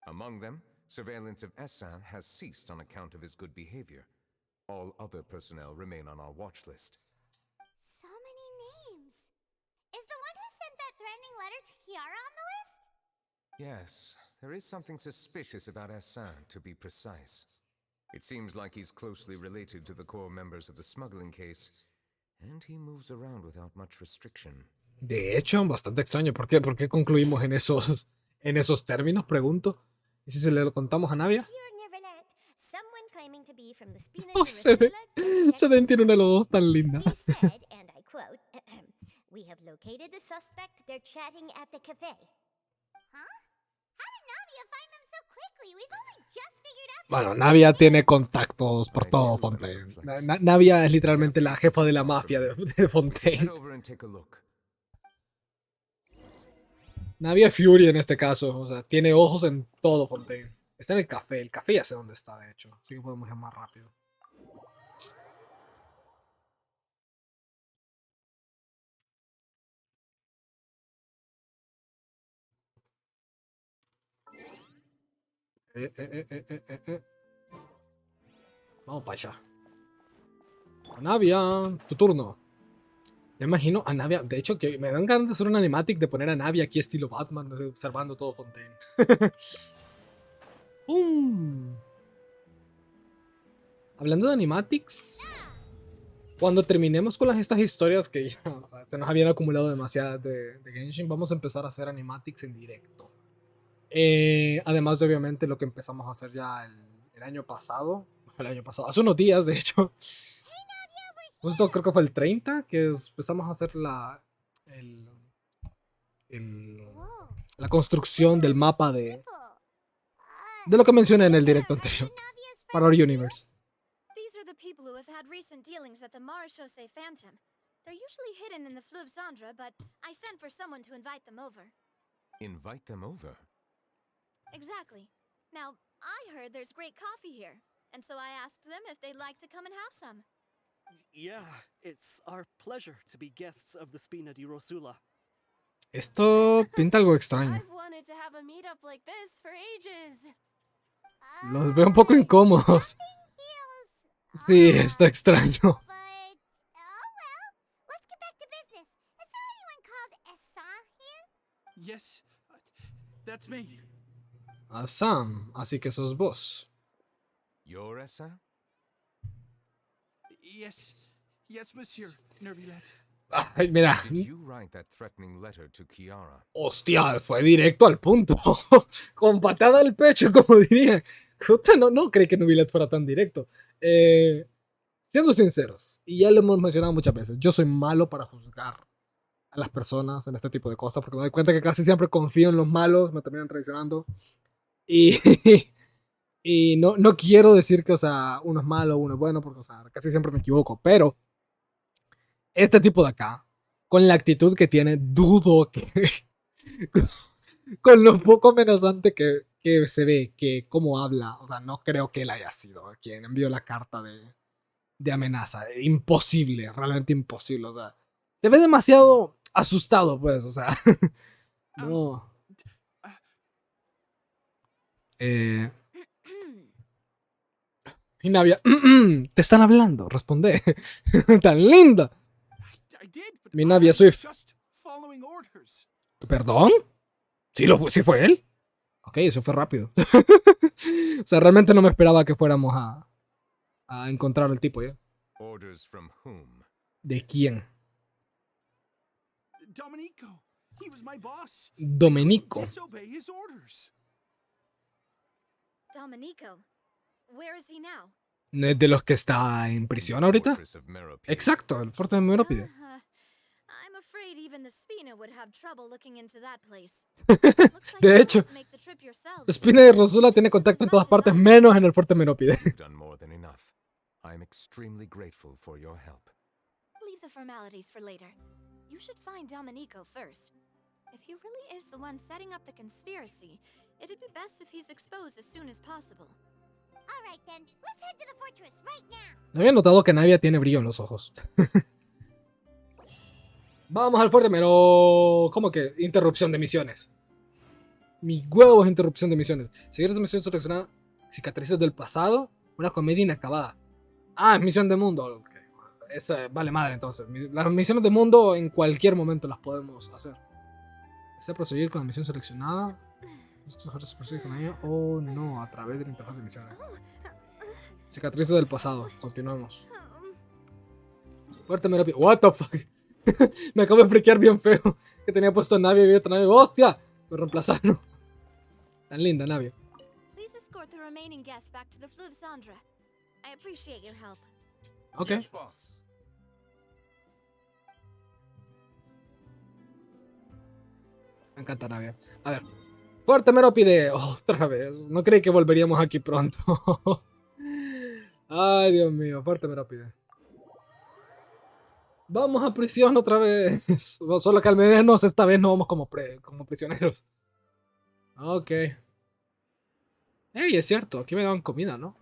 Among them, surveillance of Essan has ceased on account of his good behavior. All other personnel remain on our watch list. So many names. Is the one who sent that threatening letter to Kiara on the list? Yes, there is something suspicious about Essan, to be precise. It seems like he's closely related to the core members of the smuggling case, and he moves around without much restriction. De hecho, bastante extraño. ¿Por qué? ¿Por qué concluimos en esos términos? Pregunto. ¿Y si se le contamos a Navia? Oh, Seden tiene una de los dos tan linda. We have located the suspect. They're chatting at the cafe. Huh? How did Navia find them so quickly? We've only just figured out. Bueno, Navia tiene contactos por todo Fontaine. Navia es literalmente la jefa de la mafia de Fontaine. Navia Fury en este caso, o sea, tiene ojos en todo Fontaine. Está en el café. El café ya sé dónde está, de hecho. Así que podemos ir más rápido. Vamos para allá. Navia, tu turno. Me imagino a Navia. De hecho, que me dan ganas de hacer un animatic de poner a Navia aquí estilo Batman, observando todo Fontaine. Hablando de animatics, cuando terminemos con estas historias que ya, o sea, se nos habían acumulado demasiadas de Genshin, vamos a empezar a hacer animatics en directo. Además de obviamente lo que empezamos a hacer ya el año pasado, hace unos días de hecho. Justo creo que fue el 30 que empezamos a hacer la construcción del mapa de lo que mencioné en el directo anterior para Our Universe. These are the people who have had recent dealings at the Marechaussee Phantom. They're usually hidden in the Fleuve Cendre, but I sent for someone to invite them over. Invite them over? Exactly. Now, I heard there's great coffee here, and so I asked them if they'd like to come and have some. Yeah, it's our pleasure to be guests of the Spina di Rosula. Esto pinta algo extraño. I've wanted to have a meetup like this for ages. Los veo un poco incómodos. Sí, está extraño. Yes, that's me. Sam, así que sos vos. You're Essa? Yes, monsieur, Nervilet. Ay, mira. Did you write that threatening letter to Kiara? Hostia, fue directo al punto. Con patada al pecho, como dirían. Usted no cree que Nubilet fuera tan directo. Siendo sinceros, y ya lo hemos mencionado muchas veces, yo soy malo para juzgar a las personas en este tipo de cosas, porque me doy cuenta que casi siempre confío en los malos, me terminan traicionando. Y, y no quiero decir que, o sea, uno es malo, uno es bueno, porque, o sea, casi siempre me equivoco, pero este tipo de acá, con la actitud que tiene, dudo que, con lo poco amenazante que se ve, que cómo habla, o sea, no creo que él haya sido quien envió la carta de amenaza. Imposible, realmente imposible, o sea, se ve demasiado asustado, pues, o sea, no. Y Navia, te están hablando, responde. Tan linda. Mi Navia Swift. ¿Perdón? ¿Sí fue él? Ok, eso fue rápido. O sea, realmente no me esperaba que fuéramos a encontrar al tipo ya. Orders from whom? ¿De quién? Domenico. He was my boss. Domenico. Disobey his orders. Domenico, where is he now? ¿No es de los que está en prisión ahorita? Exacto, el fuerte de Meropide. I'm afraid even the Spina would have trouble looking into that place. De hecho, Spina y Rosula tiene contacto en todas partes, menos en el fuerte Meropide. Done more than enough. I am extremely grateful for your help. Leave the formalities for later. You should find Domenico first. If he really is the one setting up the conspiracy, it'd be best if he's exposed as soon as possible. All right then, let's head to the fortress right now. No había notado que Navia tiene brillo en los ojos. Vamos al fuerte Mero. ¿Cómo que? Interrupción de misiones. Mi huevo es interrupción de misiones. Seguir esta misión seleccionada. Cicatrices del pasado. Una comedia inacabada. Ah, es misión de mundo. Okay. Esa vale madre entonces. Las misiones de mundo en cualquier momento las podemos hacer. ¿Desea proseguir con la misión seleccionada? ¿Estos proseguir con ella? Oh no, a través de la interfaz de misiones. Cicatrices del pasado. Continuamos. Fuerte Meropide. What the fuck. Me acabo de friquear bien feo. Que tenía puesto Navia y otra Navia. ¡Hostia! Me reemplazaron. Tan linda Navia. Please escort the remaining guests back to the Fleuve Sandra. I appreciate your help. Ok. Yes, boss. Me encanta Navia. A ver. Fuerte Meropide. Otra vez. No creí que volveríamos aquí pronto. Ay, Dios mío. Fuerte Meropide. Vamos a prisión otra vez. Solo que al menos esta vez no vamos como prisioneros. Ok. Ey, es cierto. Aquí me daban comida, ¿no?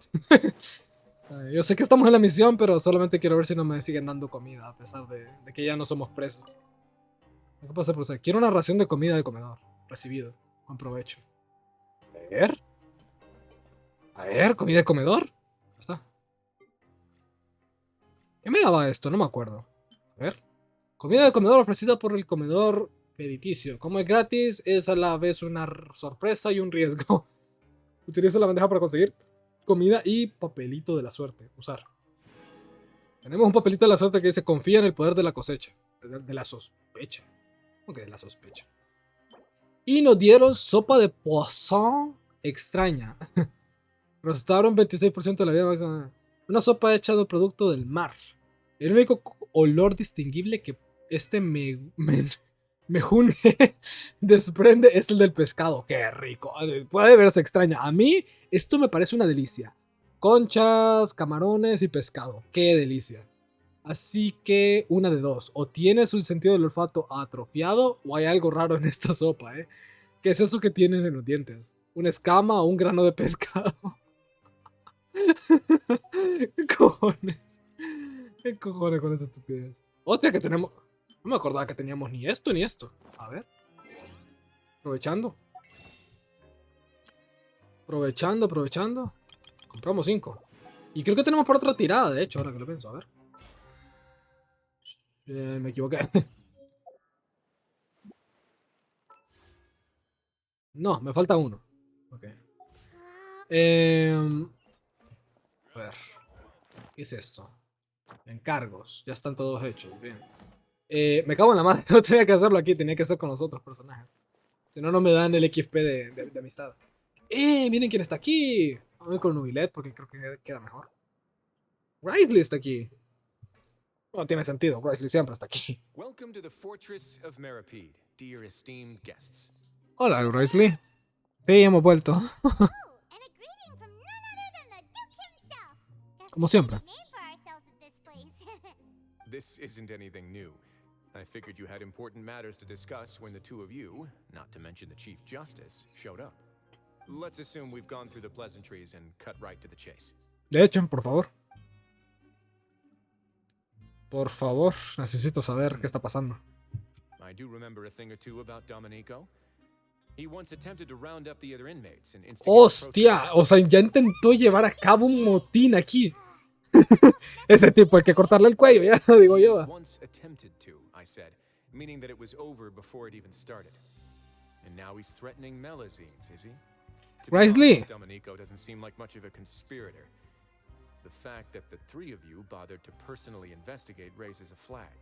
Yo sé que estamos en la misión, pero solamente quiero ver si no me siguen dando comida, a pesar de que ya no somos presos. ¿Qué pasa, profesor? Quiero una ración de comida de comedor. Recibido. Con provecho. A ver. A ver, comida de comedor. Ya está. ¿Qué me daba esto? No me acuerdo. A ver. Comida de comedor ofrecida por el comedor editicio. Como es gratis, es a la vez una sorpresa y un riesgo. Utiliza la bandeja para conseguir comida y papelito de la suerte. Usar. Tenemos un papelito de la suerte que dice: confía en el poder de la cosecha. De la sospecha. ¿Cómo que de la sospecha? Y nos dieron sopa de poisson extraña. Restaron 26% de la vida máxima. Una sopa hecha de un producto del mar. El único olor distinguible que este mejune desprende es el del pescado. ¡Qué rico! Puede verse extraña. A mí esto me parece una delicia. Conchas, camarones y pescado. ¡Qué delicia! Así que una de dos. O tienes un sentido del olfato atrofiado o hay algo raro en esta sopa, ¿eh? ¿Qué es eso que tienen en los dientes? ¿Una escama o un grano de pescado? ¿Qué cojones? ¿Qué cojones con esta estupidez? Hostia, que tenemos... No me acordaba que teníamos ni esto ni esto. A ver. Aprovechando. Aprovechando. Compramos 5. Y creo que tenemos por otra tirada, de hecho, ahora que lo pienso. A ver. Me equivoqué. No, me falta uno. Ok. A ver. ¿Qué es esto? Encargos. Ya están todos hechos. Bien. Me cago en la madre, no tenía que hacerlo aquí, tenía que hacer con los otros personajes. Si no, no me dan el XP de amistad. Miren quién está aquí. Vamos a ir con Nubilet porque creo que queda mejor. Risley está aquí. No tiene sentido, Risley siempre está aquí. Welcome to the fortress of Meripede, dear esteemed guests. Hola, Risley. Sí, hemos vuelto. Como siempre. This isn't anything new. I figured you had important matters to discuss when the two of you, not to mention the Chief Justice, showed up. Let's assume we've gone through the pleasantries and cut right to the chase. De hecho, por favor. Por favor, necesito saber qué está pasando. I do remember a thing or two about Domenico. He once attempted to round up the other inmates and instigate ¡Hostia! O sea, ya intentó llevar a cabo un motín aquí. Ese tipo hay que cortarle el cuello, ya digo yo. Once attempted to, I said, meaning that it was over before it even started. And now he's threatening Melazines, is he? To be Risley. honest, Domenico doesn't seem like much of a conspirator. The fact that the three of you bothered to personally investigate raises a flag.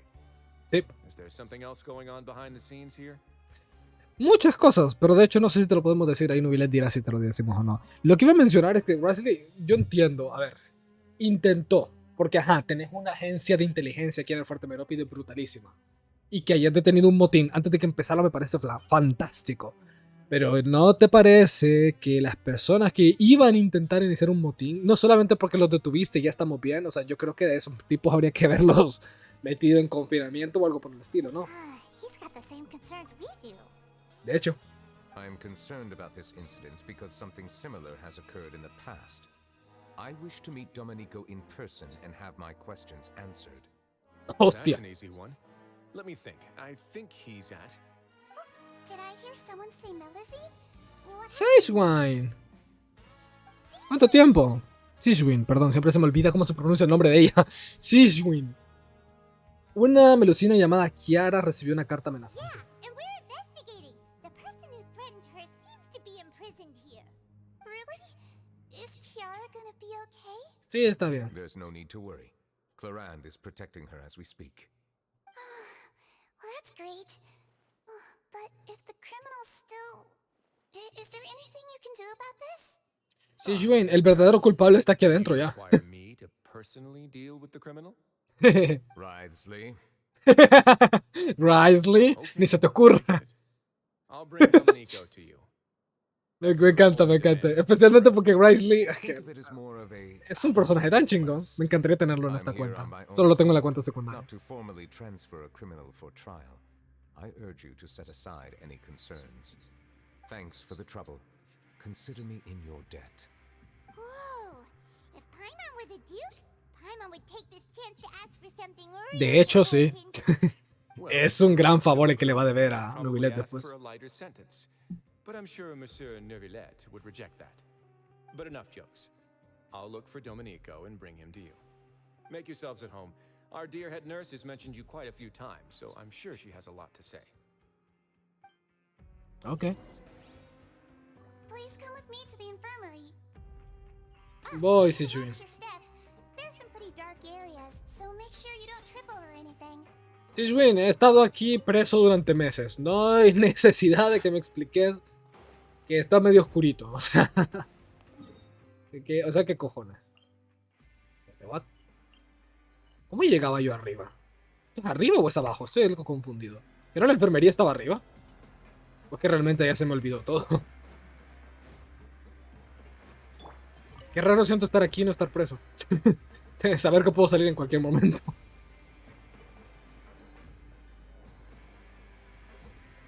Sí. Is there something else going on behind the scenes here? Muchas cosas, pero de hecho no sé si te lo podemos decir. Ahí Nubilet dirá si te lo decimos o no. Lo que iba a mencionar es que Risley, yo entiendo, a ver, intentó, porque ajá, tenés una agencia de inteligencia aquí en el Fuerte Meripede brutalísima. Y que hayas detenido un motín antes de que empezara me parece fantástico. Pero ¿no te parece que las personas que iban a intentar iniciar un motín, no solamente porque los detuviste y ya estamos bien, o sea, yo creo que de esos tipos habría que verlos metidos en confinamiento o algo por el estilo, ¿no? De hecho. I am concerned about this incident because something similar has occurred in the past. I wish to meet Domenico in person and have my questions answered. Hostia. That's an easy one. Let me think. I think he's at... Did I hear someone say Melazine? Seishwine. ¿Cuánto tiempo? Seishwine, perdón, siempre se me olvida cómo se pronuncia el nombre de ella. Seishwine. Una melusina llamada Kiara recibió una carta amenazante. And we're investigating. The person who threatened her seems to be imprisoned here. Really? Is Kiara gonna be okay? Sí, está bien. There's no need to worry. Clarand is protecting her as we speak. Well, that's great. But if the criminal's still... Is there anything you can do about this? Seishwine, el verdadero culpable está aquí adentro ya. Require me to personally deal with the criminal? Risley. Risley, ni se te ocurra. I'll bring Domenico to you. Me encanta, me encanta. Especialmente porque Risley es un personaje tan chingón. Me encantaría tenerlo en esta cuenta. Solo lo tengo en la cuenta secundaria. Not to formally transfer a criminal for trial, I urge you to set aside any concerns. Thanks for the trouble. Consider me in your debt. Whoa! If Paimon were the Duke, Paimon would take this chance to ask for something really De hecho, sí. Es un gran favor el que le va a deber a Nubilet después. But I'm sure Monsieur Neuvillette would reject that. But enough jokes. I'll look for Domenico and bring him to you. Make yourselves at home. Our dear head nurse has mentioned you quite a few times, so I'm sure she has a lot to say. Okay. Please come with me to the infirmary. Voy, Seishwine. Watch your step. There's some pretty dark areas, so make sure you don't trip over anything. Seishwine, he estado aquí preso durante meses. No hay necesidad de que me expliques que está medio oscurito. O sea, ¿qué cojones? What? ¿Cómo llegaba yo arriba? ¿Esto es arriba o es abajo? Estoy algo confundido. ¿Que no la enfermería estaba arriba? Pues que realmente ya se me olvidó todo. Qué raro siento estar aquí y no estar preso. Saber que puedo salir en cualquier momento.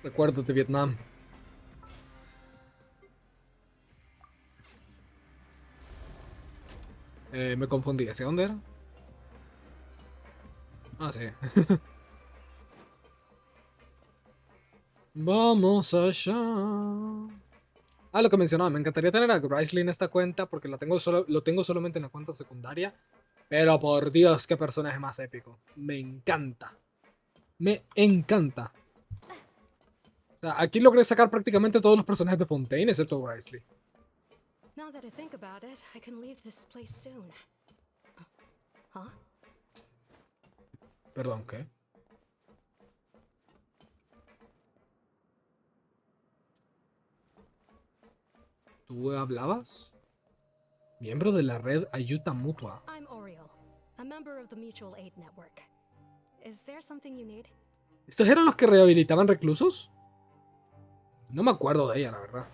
Recuerdos de Vietnam. Me confundí. ¿Hacia dónde era? Ah, sí. Vamos allá. Ah, lo que mencionaba. Me encantaría tener a Risley en esta cuenta porque lo tengo solamente en la cuenta secundaria. Pero por Dios, qué personaje más épico. Me encanta. Me encanta. O sea, aquí logré sacar prácticamente todos los personajes de Fontaine, excepto Risley. Now that I think about it, I can leave this place soon. Huh? Perdón, ¿qué? ¿Tú hablabas? Miembro de la red Ayuda Mutua. I'm Oriel, a member of the Mutual Aid Network. Is there something you need? ¿Estos eran los que rehabilitaban reclusos? No me acuerdo de ella, la verdad.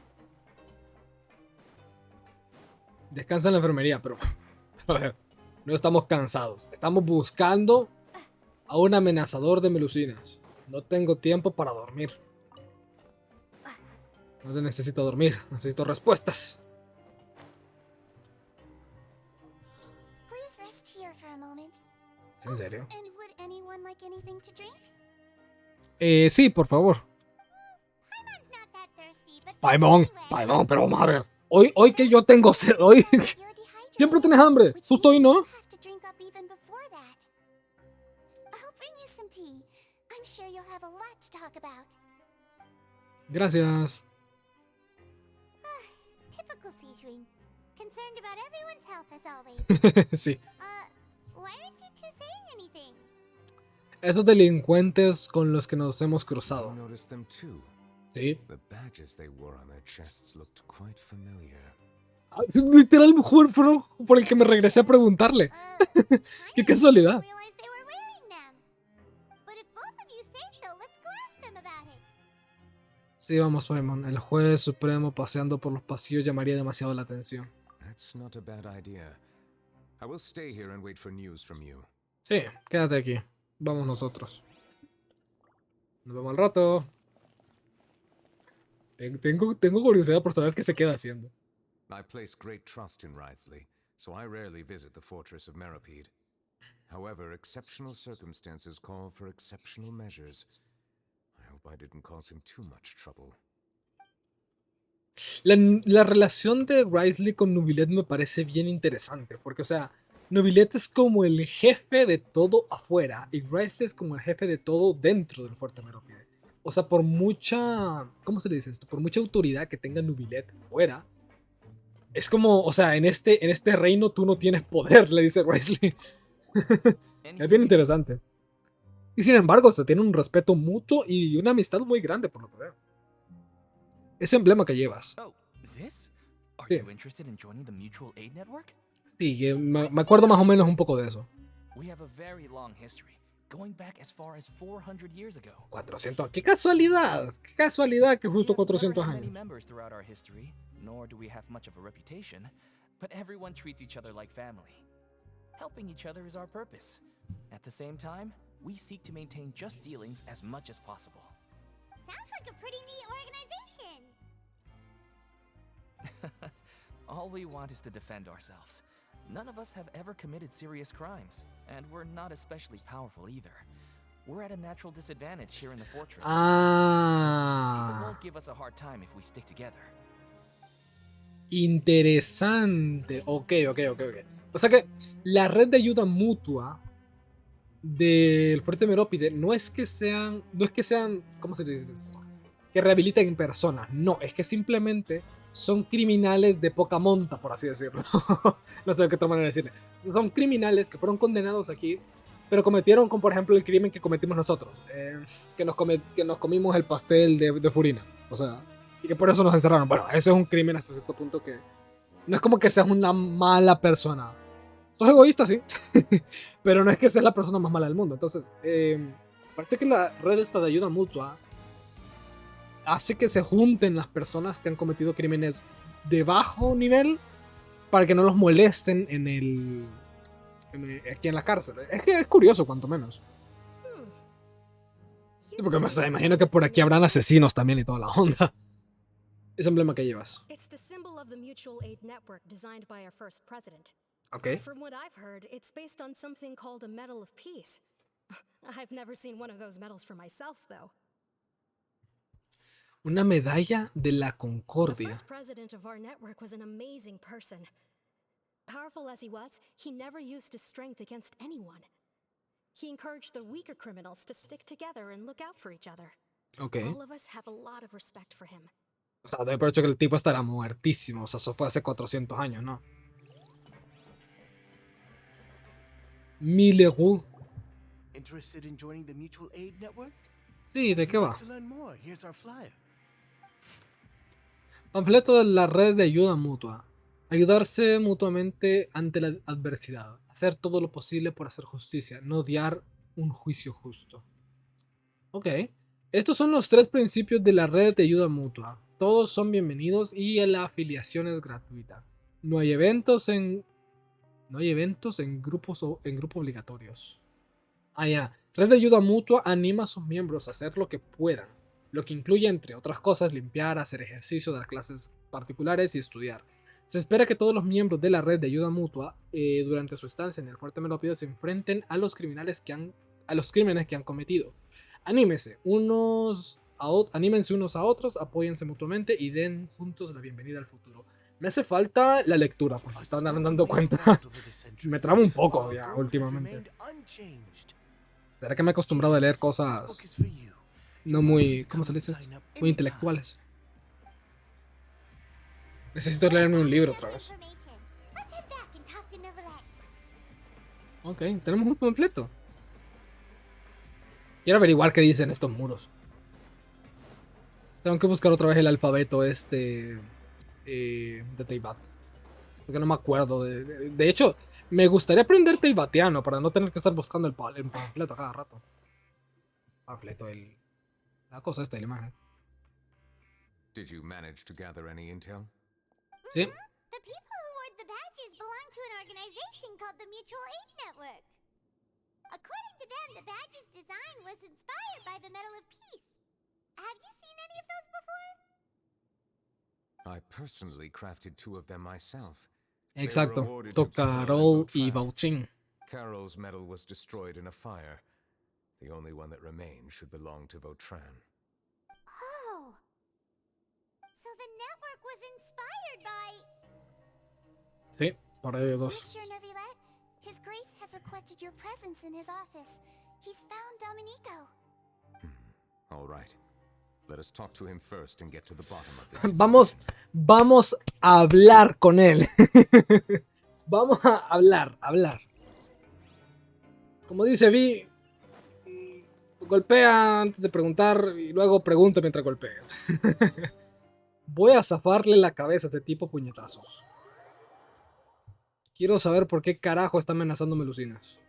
Descansa en la enfermería, pero... A ver, no estamos cansados. Estamos buscando a un amenazador de melucinas. No tengo tiempo para dormir. No te necesito dormir, necesito respuestas. Please rest here for a moment. ¿En serio? And would anyone like anything to drink? Sí, por favor. Paimon, pero vamos a ver. Hoy que yo tengo sed, hoy... Siempre tienes hambre. Justo hoy, ¿no? To drink up even before that. I'll bring you some tea. I'm sure you'll have a lot to talk about. Gracias. Typical Seaweed. Concerned about everyone's health as always. Sí. Why aren't you two saying anything? Esos delincuentes con los que nos hemos cruzado. Sí. The badges they wore on their chests looked quite familiar. Literal, mejor fueron por el que me regresé a preguntarle. Qué casualidad. Sí, vamos, Paimon. El juez supremo paseando por los pasillos llamaría demasiado la atención. That's not a bad idea. I will stay here and wait for news from you. Sí, quédate aquí. Vamos nosotros. Nos vemos al rato. Tengo curiosidad por saber qué se queda haciendo. I place great trust in Wriothesley, so I rarely visit the fortress of Meripede. However, exceptional circumstances call for exceptional measures. I hope I didn't cause him too much trouble. La relación de Wriothesley con Neuvillette me parece bien interesante, porque, o sea, Neuvillette es como el jefe de todo afuera y Wriothesley es como el jefe de todo dentro del fuerte Meripede. O sea, por mucha... ¿Cómo se le dice esto? Por mucha autoridad que tenga Neuvillette fuera, es como, o sea, en este reino tú no tienes poder, le dice Wriothesley. Es bien interesante. Y sin embargo, se tiene un respeto mutuo y una amistad muy grande, por lo que veo. Ese emblema que llevas. Oh, this? Are Sí. you interested in joining the Mutual Aid Network? Sí, que me acuerdo más o menos un poco de eso. We have a very long history, going back as far as 400 years ago. 400. ¡Qué casualidad! ¡Qué casualidad que justo We have 400 never had many años! members throughout our history, nor do we have much of a reputation, but everyone treats each other like family. Helping each other is our purpose. At the same time, we seek to maintain just dealings as much as possible. Sounds like a pretty neat organization. All we want is to defend ourselves. None of us have ever committed serious crimes, and we're not especially powerful either. We're at a natural disadvantage here in the fortress. People Ah, won't give us a hard time if we stick together. interesante. Ok. O sea que la red de ayuda mutua del fuerte Merópide no es que sean, ¿cómo se dice eso? Que rehabiliten personas. No, es que simplemente son criminales de poca monta, por así decirlo. No sé de qué otra manera decirle. Son criminales que fueron condenados aquí, pero cometieron, como por ejemplo el crimen que cometimos nosotros, que nos comimos el pastel de Furina. O sea, y que por eso nos encerraron. Bueno, ese es un crimen hasta cierto punto que no es como que seas una mala persona. Sos egoísta, sí, pero no es que seas la persona más mala del mundo. Entonces, parece que la red esta de ayuda mutua hace que se junten las personas que han cometido crímenes de bajo nivel para que no los molesten aquí en la cárcel. Es que es curioso, cuanto menos. Sí, porque o sea, imagino que por aquí habrán asesinos también y toda la onda. Ese emblema que llevas. It's the symbol of the Mutual Aid Network designed by our first president. Okay. From what I've heard, it's based on something called a Medal of Peace. I've never seen one of those medals for myself, though. Una medalla de la The Concordia. first president of our network was an amazing person. Powerful as he was, he never used his strength against anyone. He encouraged the weaker criminals to stick together and look out for each other. Okay. All of us have a lot of respect for him. O sea, doy por hecho que el tipo estará muertísimo. O sea, eso fue hace 400 años, ¿no? Millerou. Interested in joining the Mutual Aid Network? Sí, ¿de qué va? To learn more, here's our flyer. Panfleto de la red de ayuda mutua. Ayudarse mutuamente ante la adversidad. Hacer todo lo posible por hacer justicia. No odiar un juicio justo. Ok. Estos son los 3 principios de la red de ayuda mutua. Todos son bienvenidos y la afiliación es gratuita. No hay eventos en grupos o en grupos obligatorios. Ah, ya. Red de ayuda mutua anima a sus miembros a hacer lo que puedan, lo que incluye, entre otras cosas, limpiar, hacer ejercicio, dar clases particulares y estudiar. Se espera que todos los miembros de la red de ayuda mutua, durante su estancia en el Fuerte Melópida, se enfrenten a los crímenes que han cometido. Anímense unos a otros, apóyense mutuamente y den juntos la bienvenida al futuro. Me hace falta la lectura, por si se están dando cuenta. Me tramo un poco ya últimamente. ¿Será que me he acostumbrado a leer cosas no muy, ¿cómo se dice esto? Muy intelectuales? Necesito leerme un libro otra vez. Ok, tenemos un panfleto. Quiero averiguar qué dicen estos muros. Tengo que buscar otra vez el alfabeto de Teyvat. Porque no me acuerdo. De hecho, me gustaría aprender teibatiano para no tener que estar buscando el panfleto cada rato. Panfleto, la cosa esta de la imagen. Did you manage to gather any intel? Sí. The people who wore the badges belong to an organization called the Mutual Aid Network. According to them, the badge's design was inspired by the Medal of Peace. Have you seen any of those before? I personally crafted 2 of them myself. Exacto. Carol y Bauchin. Carol's medal was destroyed in a fire. The only one that remains should belong to Vautran. Oh. So the network was inspired by... Sí, por ellos dos. Mr. Nervilet, His Grace has requested your presence in his office. He's found Dominico. All right. Let us talk to him first and get to the bottom of this. Vamos a hablar con él. Vamos a hablar. Como dice Vi, golpea antes de preguntar y luego pregunta mientras golpeas. Voy a zafarle la cabeza a ese tipo puñetazos. Quiero saber por qué carajo está amenazando Melucinas.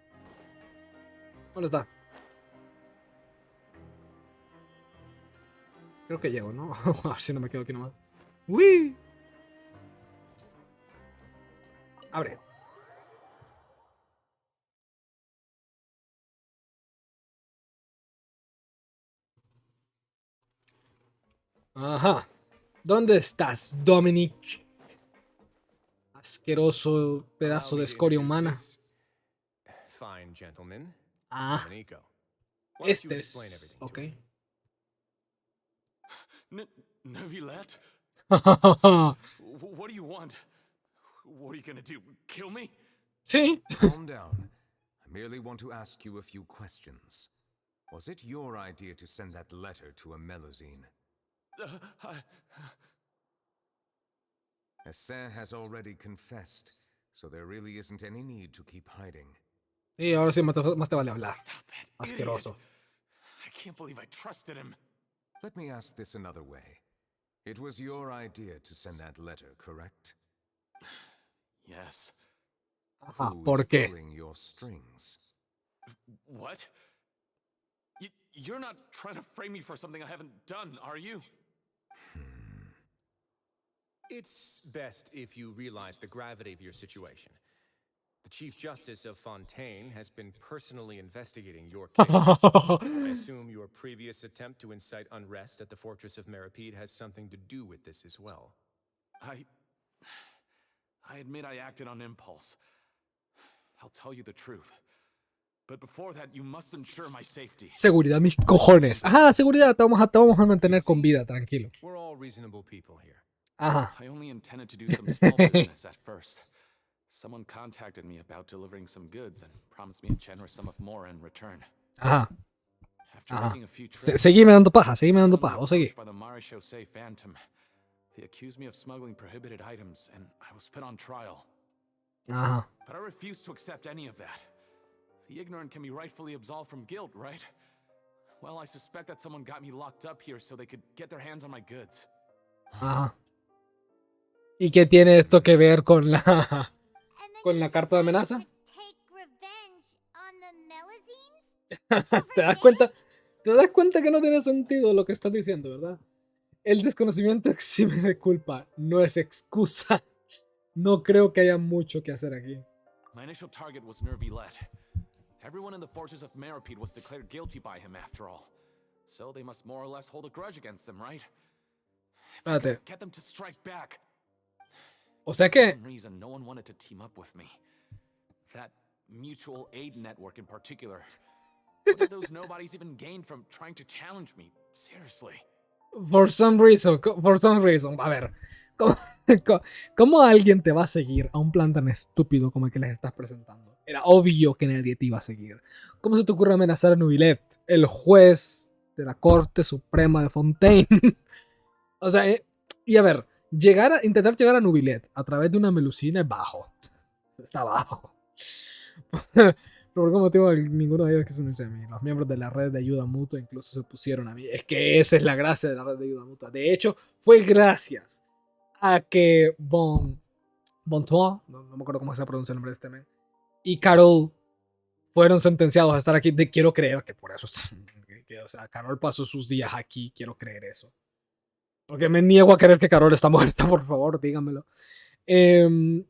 ¿Dónde está? Creo que llego, ¿no? A ver si no me quedo aquí nomás. ¡Uy! Abre. Ajá. ¿Dónde estás, Dominic? Asqueroso pedazo de escoria humana. Fine, gentlemen. Ah. Dominico. Why don't you Este explain es... everything to Ok. Nervilet? What do you want? What are you gonna do? Kill me? Sí. Calm down. I merely want to ask you a few questions. Was it your idea to send that letter to a Melusine? ESTE has already confessed, so there really isn't any need to keep hiding. Sí, ahora sí más te vale hablar. Asqueroso. I can't believe I trusted him. Let me ask this another way. It was your idea to send that letter, correct? Yes. Ajá, ¿por qué? Pulling your strings? What? You're not trying to frame me for something I haven't done, are you? It's best if you realize the gravity of your situation. The Chief Justice of Fontaine has been personally investigating your case. I assume your previous attempt to incite unrest at the Fortress of Meripede has something to do with this as well. I admit I acted on impulse. I'll tell you the truth. But before that, you must ensure my safety. Seguridad, mis cojones. Ajá, seguridad, te vamos a mantener con vida, tranquilo. We're all reasonable people here. Ajá. I only intended to do some small business at first. Someone contacted me about delivering some goods and promised me a generous sum of more in return. Ajá. After Ajá. making a few trips, Seguime dando paja, vos seguí. by the Maréchaussée Phantom. They accused me of smuggling prohibited items, and I was put on trial. Ajá. But I refused to accept any of that. The ignorant can be rightfully absolved from guilt, right? Well, I suspect that someone got me locked up here so they could get their hands on my goods. Ajá. ¿Y qué tiene esto que ver con la con la carta de amenaza? ¿Te das cuenta? ¿Te das cuenta que no tiene sentido lo que estás diciendo, verdad? El desconocimiento exime de culpa, no es excusa. No creo que haya mucho que hacer aquí. My initial target was Nervilet. Everyone in the fortress of Meropide was declared guilty by him after all. So they must more or less hold a grudge against them, right? If I could get them to strike back. O sea que For some reason, no one wanted to team up with me. That mutual aid network in particular. What did those nobodies even gain from trying to challenge me? Seriously. For some reason. A ver, ¿cómo alguien te va a seguir a un plan tan estúpido como el que les estás presentando? Era obvio que nadie te iba a seguir. ¿Cómo se te ocurre amenazar a Nubilet, el juez de la Corte Suprema de Fontaine? O sea, y a ver, intentar llegar a Nubilet a través de una melusina es bajo. Está bajo. Por algún motivo, ninguno de ellos quiso unirse a mí. Los miembros de la red de ayuda mutua incluso se opusieron a mí. Es que esa es la gracia de la red de ayuda mutua. De hecho, fue gracias a que Bontois, no me acuerdo cómo se pronuncia el nombre de este men, y Carol fueron sentenciados a estar aquí. Quiero creer que por eso, o sea, Carol pasó sus días aquí. Quiero creer eso. Porque me niego a creer que Carol está muerta, por favor, díganmelo. Que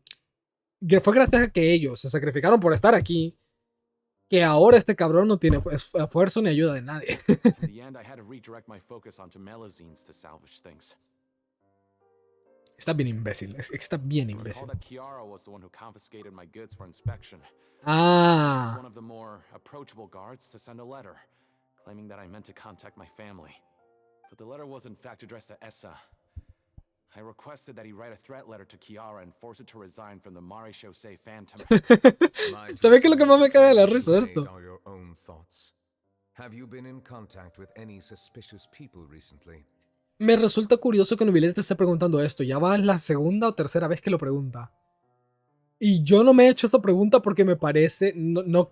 fue gracias a que ellos se sacrificaron por estar aquí, que ahora este cabrón no tiene esfuerzo ni ayuda de nadie. In the end, I had to redirect my focus onto melazines to salvage things. Está bien imbécil. Está bien imbécil. That Kiara was the one who confiscated my goods for inspection. Ah. One of the more approachable guards to send a letter, claiming that I meant to contact my family. But the letter was in fact addressed to ESTA. I requested that he write a threat letter to Kiara and force her to resign from the Maréchaussée Phantom. ¿Sabes qué es lo que más me cae de la risa de esto? Have you been in contact with any suspicious people recently? Me resulta curioso que Nubilet te esté preguntando esto. Ya va la segunda o tercera vez que lo pregunta. Y yo no me he hecho esta pregunta porque me parece, no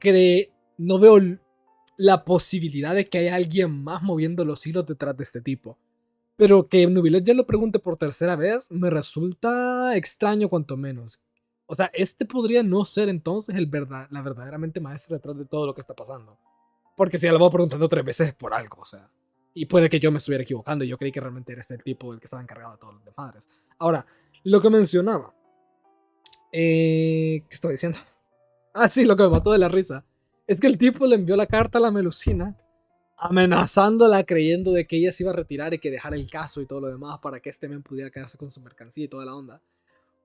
veo la posibilidad de que haya alguien más moviendo los hilos detrás de este tipo. Pero que Nubilet ya lo pregunte por tercera vez me resulta extraño cuanto menos. O sea, este podría no ser entonces la verdaderamente maestra detrás de todo lo que está pasando. Porque si ya lo voy preguntando 3 veces es por algo, o sea. Y puede que yo me estuviera equivocando y yo creí que realmente eres el tipo el que estaba encargado de todos los desmadres. Ahora, lo que mencionaba. ¿Qué estoy diciendo? Ah, sí, lo que me mató de la risa. Es que el tipo le envió la carta a la Melusina, amenazándola, creyendo de que ella se iba a retirar y que dejara el caso y todo lo demás para que este men pudiera quedarse con su mercancía y toda la onda.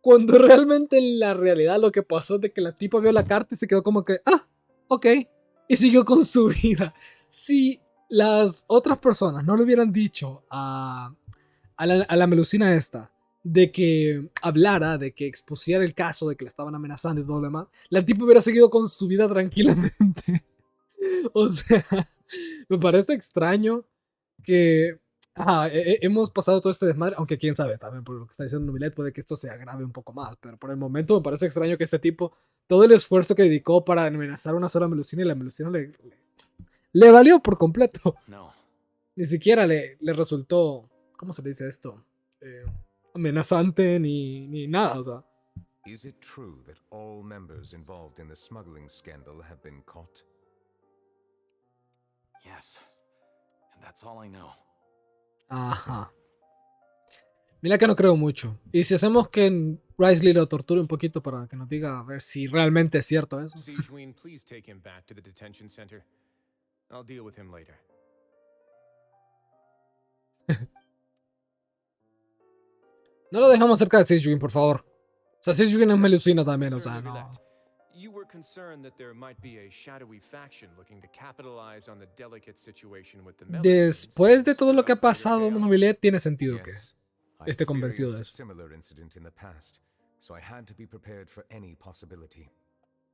Cuando realmente en la realidad lo que pasó es de que la tipa vio la carta y se quedó como que, ok, y siguió con su vida. Si las otras personas no le hubieran dicho a la Melusina esta de que hablara, de que expusiera el caso, de que la estaban amenazando y todo lo demás, la tipa hubiera seguido con su vida tranquilamente. O sea, me parece extraño que hemos pasado todo este desmadre, aunque quién sabe, también por lo que está diciendo Nubilet puede que esto se agrave un poco más, pero por el momento me parece extraño que este tipo, todo el esfuerzo que dedicó para amenazar a una sola Melusina y la Melusina le valió por completo. No. Ni siquiera le resultó, ¿cómo se le dice esto? Amenazante ni nada, o sea. Is it true that all members involved in the smuggling scandal have been caught? Yes. And that's all I know. Ajá. Mira que no creo mucho. Y si hacemos que Risley lo torture un poquito para que nos diga a ver si realmente es cierto eso. Siegeween, please take him back to the detention center. I'll deal with him later. No lo dejamos cerca de Siegeween, por favor. O sea, Siegeween es Melusina también, o sea, no. You were concerned that there might be a shadowy faction looking to capitalize on the delicate situation with the Después de todo lo que ha pasado, Nubilet tiene sentido que esté convencido de eso. Similar incident in the past, so I had to be prepared for any possibility.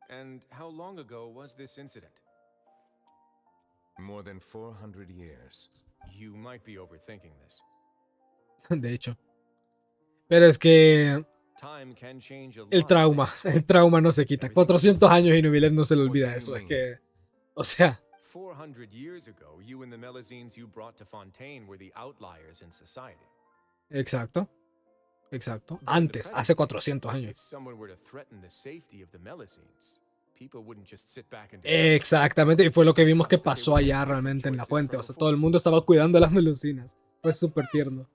And how long ago was this incident? More than 400 years. You might be overthinking this. De hecho. Pero es que el trauma no se quita. 400 años y Nubilet no se le olvida eso. Es que, o sea. 400 years ago, you and the Melazines you brought to Fontaine were the outliers in society. Exacto. Exacto. But in the Antes, present hace day, 400 años. if someone were to threaten the safety of the Melusines, people wouldn't just sit back and Exactamente, y fue lo que vimos que pasó allá realmente en la fuente. O sea, todo el mundo estaba cuidando las melucinas. Fue súper tierno.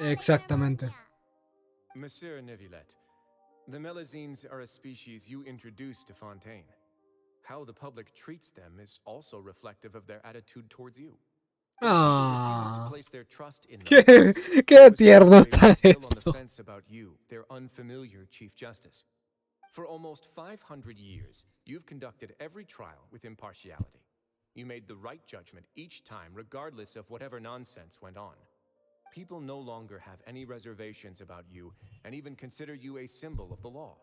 Exactamente. Monsieur Neuvillette, the Melusines are a species you introduced to Fontaine. How the public treats them is also reflective of their attitude towards you. Ah, Place their trust in qué tierno está esto. about you, their unfamiliar Chief Justice. For almost 500 years, you've conducted every trial with impartiality. You made the right judgment each time, regardless of whatever nonsense went on. People no longer have any reservations about you and even consider you a symbol of the law.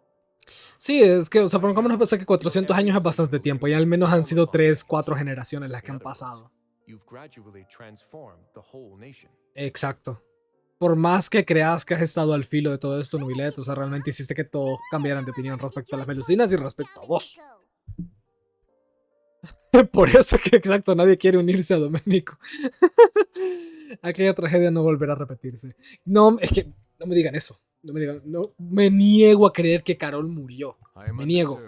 Sí, es que, o sea, ¿cómo nos pasa que 400 años es bastante tiempo? Y al menos han sido 3, 4 generaciones las que han pasado. You've gradually transformed the whole nation. Exacto. Por más que creas que has estado al filo de todo esto, Nubilet, o sea, realmente hiciste que todos cambiaran de opinión respecto a las melucinas y respecto a vos. Por eso que, exacto, nadie quiere unirse a Doménico. Aquella tragedia no volverá a repetirse. No, es que no me digan eso. No me digan, no, me niego a creer que Carol murió. Me niego.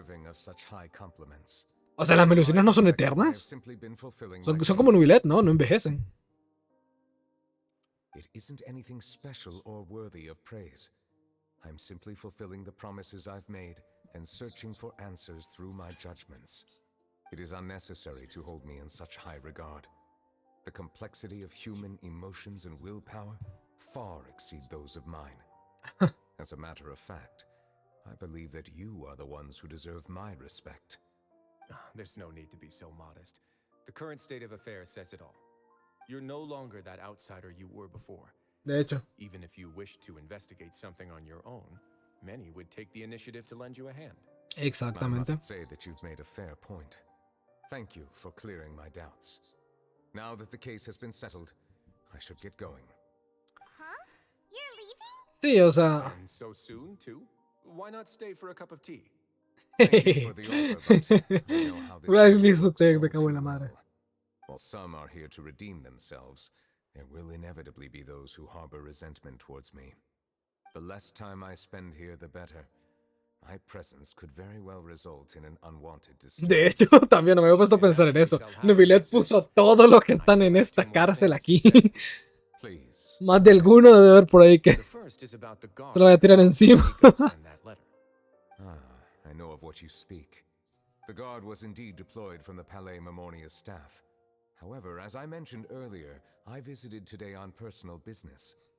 O sea, las melucinas no son eternas. Son como Nubilet, ¿no? No envejecen. It isn't anything special or worthy of praise. I'm simply fulfilling the promises I've made and searching for answers through my judgments. It is unnecessary to hold me in such high regard. The complexity of human emotions and willpower far exceed those of mine. As a matter of fact, I believe that you are the ones who deserve my respect. There's no need to be so modest. The current state of affairs says it all. You're no longer that outsider you were before. De hecho. Even if you wished to investigate something on your own, many would take the initiative to lend you a hand. Exactamente. I must say that you've made a fair point. Thank you for clearing my doubts. Now that the case has been settled, I should get going. Huh? You're leaving? Sí, o sea. And so soon, too? Why not stay for a cup of tea? Thank you for the offer, but I know how this Riley su tech, me cago en la madre. While some are here to redeem themselves, there will inevitably be those who harbor resentment towards me. The less time I spend here, the better. My presence could very well result in an unwanted disturbance. De hecho, también no me había puesto a pensar en eso. Nubilet puso a todos los que están en esta cárcel aquí. Más de alguno debe haber por ahí que se lo voy a tirar encima. I know of what you speak. The guard was indeed deployed from the Palais Memoria's staff. However, as I mentioned earlier, I visited today on personal business.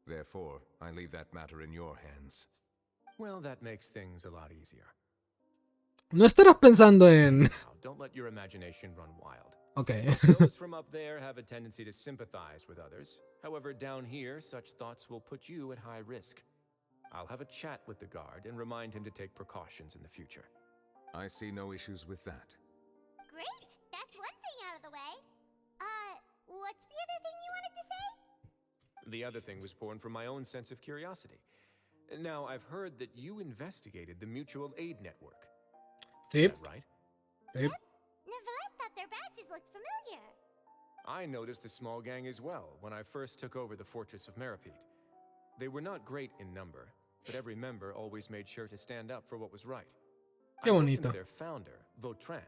Therefore, I leave that matter in your hands. Well, that makes things a lot easier. No estarás pensando en... Don't let your imagination run wild. Okay. Those from up there have a tendency to sympathize with others. However, down here, such thoughts will put you at high risk. I'll have a chat with the guard and remind him to take precautions in the future. I see no issues with that. Great! That's one thing out of the way. What's the other thing you wanted to say? The other thing was born from my own sense of curiosity. Now, I've heard that you investigated the mutual aid network. Sí. Is that right? Sí. Neuvillette thought their badges looked familiar. I noticed the small gang as well when I first took over the Fortress of Meripede. They were not great in number, but every member always made sure to stand up for what was right. Qué bonito. Their founder, Vautrin,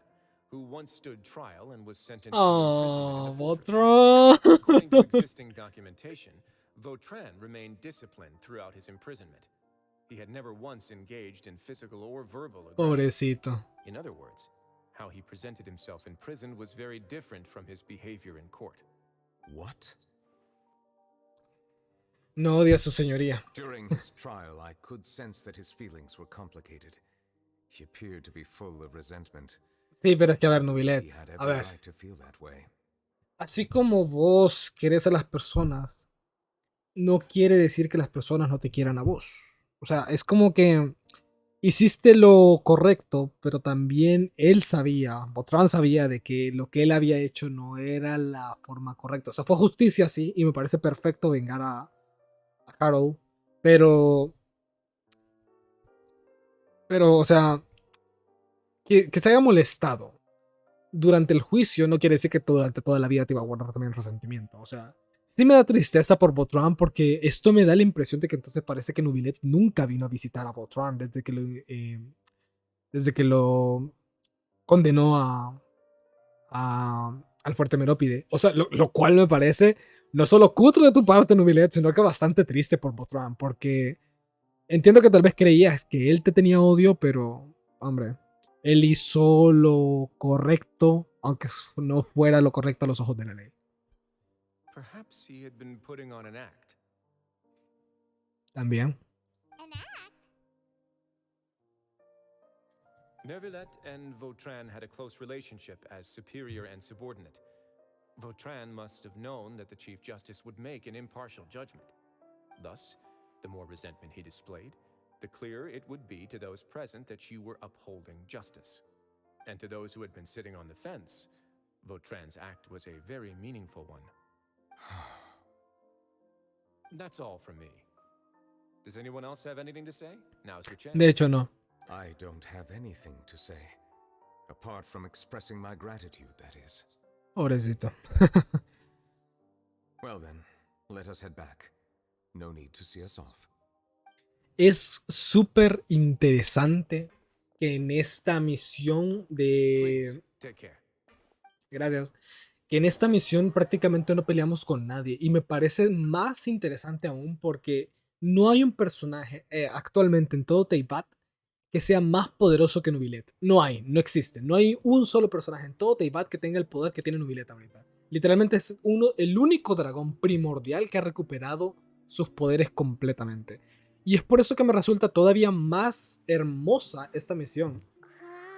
who once stood trial and was sentenced to Oh, imprisonment in a Vautrin. According to existing documentation, Vautrin remained disciplined throughout his imprisonment. He had never once engaged in physical or verbal aggression. Pobrecito. In other words, how he presented himself in prison was very different from his behavior in court. What? No odia a su señoría. During his trial, I could sense that his feelings were complicated. He appeared to be full of resentment. Sí, pero es que a ver, Nubilet. A ver. Así como vos querés a las personas, no quiere decir que las personas no te quieran a vos. O sea, es como que hiciste lo correcto, pero también él sabía, Vautrin sabía de que lo que él había hecho no era la forma correcta. O sea, fue justicia, sí, y me parece perfecto vengar a Carol, pero, o sea, que se haya molestado durante el juicio no quiere decir que durante toda la vida te iba a guardar también resentimiento. O sea, Sí me da tristeza por Botran porque esto me da la impresión de que entonces parece que Nubilet nunca vino a visitar a Botran desde que lo condenó al Fuerte Merópide. O sea, lo cual me parece no solo cutre de tu parte, Nubilet, sino que bastante triste por Botran, porque entiendo que tal vez creías que él te tenía odio, pero, hombre, él hizo lo correcto, aunque no fuera lo correcto a los ojos de la ley. Perhaps he had been putting on an act. También. Neuvillette and Vautrin had a close relationship as superior and subordinate. Vautrin must have known that the Chief Justice would make an impartial judgment. Thus, the more resentment he displayed, the clearer it would be to those present that you were upholding justice. And to those who had been sitting on the fence, Vautrin's act was a very meaningful one. That's all from me. Does anyone else have anything to say? Now's your chance. De hecho, no. I don't have anything to say. Apart from expressing my gratitude, that is. Pobrecito. Well then, let us head back. No need to see us off. Es súper interesante que en esta misión de... Gracias. Que en esta misión prácticamente no peleamos con nadie. Y me parece más interesante aún porque no hay un personaje actualmente en todo Teyvat que sea más poderoso que Nubilet. No hay, no existe. No hay un solo personaje en todo Teyvat que tenga el poder que tiene Nubilet ahorita. Literalmente es el único dragón primordial que ha recuperado sus poderes completamente. Y es por eso que me resulta todavía más hermosa esta misión.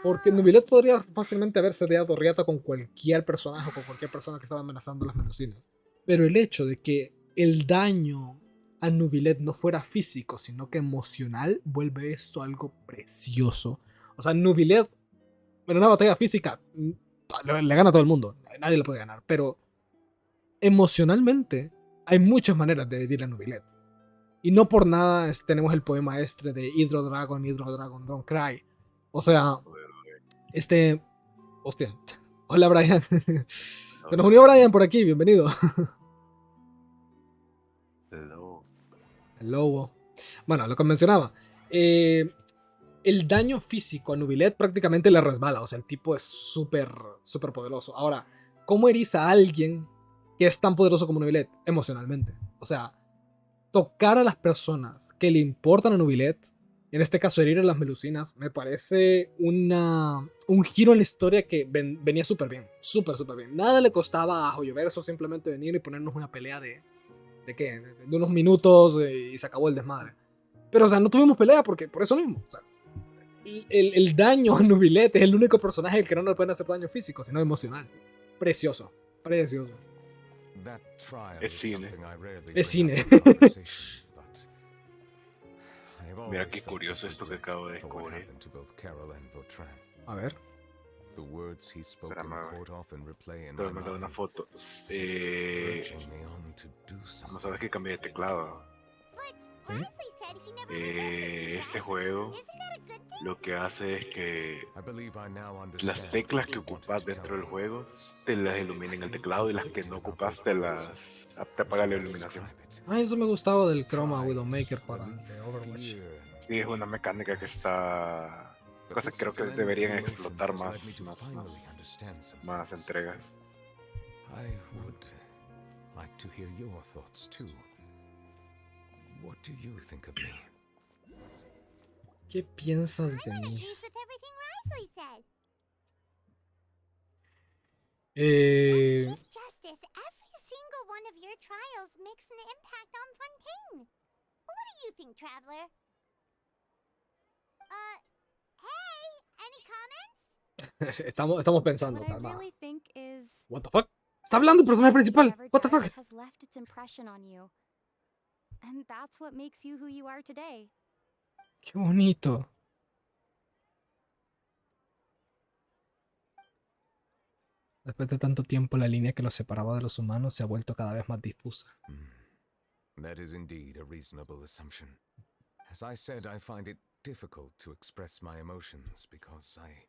Porque Nubilet podría fácilmente haberse dado riata con cualquier personaje o con cualquier persona que estaba amenazando las melucinas. Pero el hecho de que el daño a Nubilet no fuera físico, sino que emocional, vuelve esto algo precioso. O sea, Nubilet en una batalla física le gana a todo el mundo. Nadie le puede ganar. Pero emocionalmente hay muchas maneras de herir a Nubilet. Y no por nada tenemos el poema este de Hydro Dragon, Don't Cry. O sea, hostia. Hola, Brian. Se nos unió Brian por aquí, bienvenido. El lobo. Bueno, lo que mencionaba. El daño físico a Nubilet prácticamente le resbala. O sea, el tipo es súper poderoso. Ahora, ¿cómo eriza a alguien que es tan poderoso como Nubilet? Emocionalmente. O sea, tocar a las personas que le importan a Nubilet, en este caso herir a las melucinas, me parece un giro en la historia que venía súper bien. Súper bien. Nada le costaba a Joyoverso simplemente venir y ponernos una pelea de unos minutos y se acabó el desmadre. Pero, o sea, no tuvimos pelea por eso mismo. O sea, el daño a Nubilet es el único personaje que no le pueden hacer daño físico, sino emocional. Precioso. Es cine. Es cine. Mira qué curioso esto que acabo de descubrir. A ver. Pero me da una foto. No sabes que cambié de teclado. ¿Sí? Este juego lo que hace es que las teclas que ocupas dentro del juego te las ilumina en el teclado y las que no ocupas te apaga la iluminación. Eso me gustaba del Chroma Widowmaker para Overwatch. Sí, es una mecánica que está... Cosa que creo que deberían explotar más entregas. I would like to hear your thoughts too. What do you think of me? ¿Qué piensas de mí? Justice, every single one of your trials makes an impact on Fontaine. What do you think, Traveler? Hey, any comments? Estamos pensando, What I calma. really think is What the fuck? Está hablando el personaje principal. What the fuck? has left its impression on you. And that's what makes you who you are today. Qué bonito. Después de tanto tiempo, la línea que los separaba de los humanos se ha vuelto cada vez más difusa. That is indeed a reasonable assumption. As I said, I find it difficult to express my emotions because I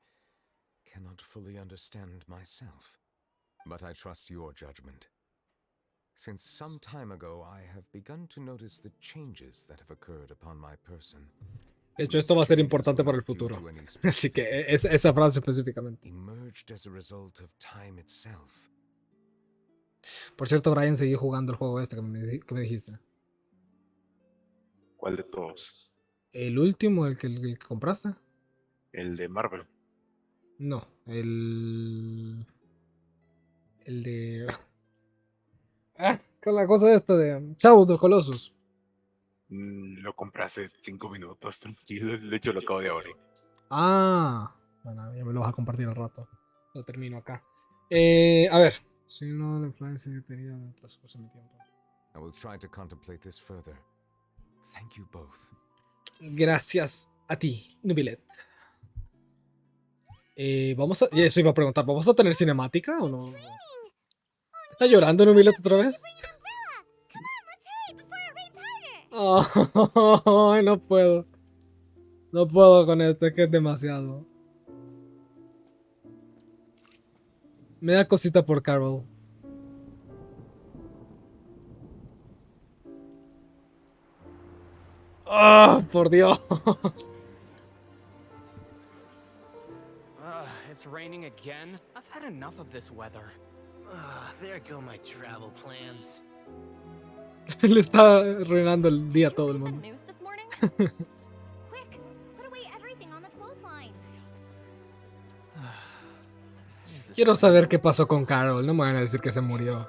cannot fully understand myself. But I trust your judgment. Since some time ago, I have begun to notice the changes that have occurred upon my person. De hecho, esto va a ser importante para el futuro. Así que esa frase específicamente. Emerged as a result of time itself. Por cierto, Brian, seguí jugando el juego este que me dijiste. ¿Cuál de todos? ¿El último, el que compraste? El de Marvel. No, el de... con la cosa esta de Shadow of the Colossus. Lo compré hace 5 minutos, tranquilo. De hecho, lo acabo de abrir. Ah, bueno, ya me lo vas a compartir al rato. Lo termino acá. A ver. Si no, la influencia que tenía en otras cosas en mi tiempo. I will try to contemplate this further. Thank you both. Gracias a ti, Nubilet. Vamos a... Eso iba a preguntar. ¿Vamos a tener cinemática o no? ¿Está llorando Nubilet otra vez? Oh, no puedo. No puedo con esto, es que es demasiado. Me da cosita por Carol. ¡Oh, por Dios! It's raining again. I've had enough of this weather. There go my travel plans. Le está arruinando el día a todo el mundo. Quiero saber qué pasó con Carol. No me van a decir que se murió.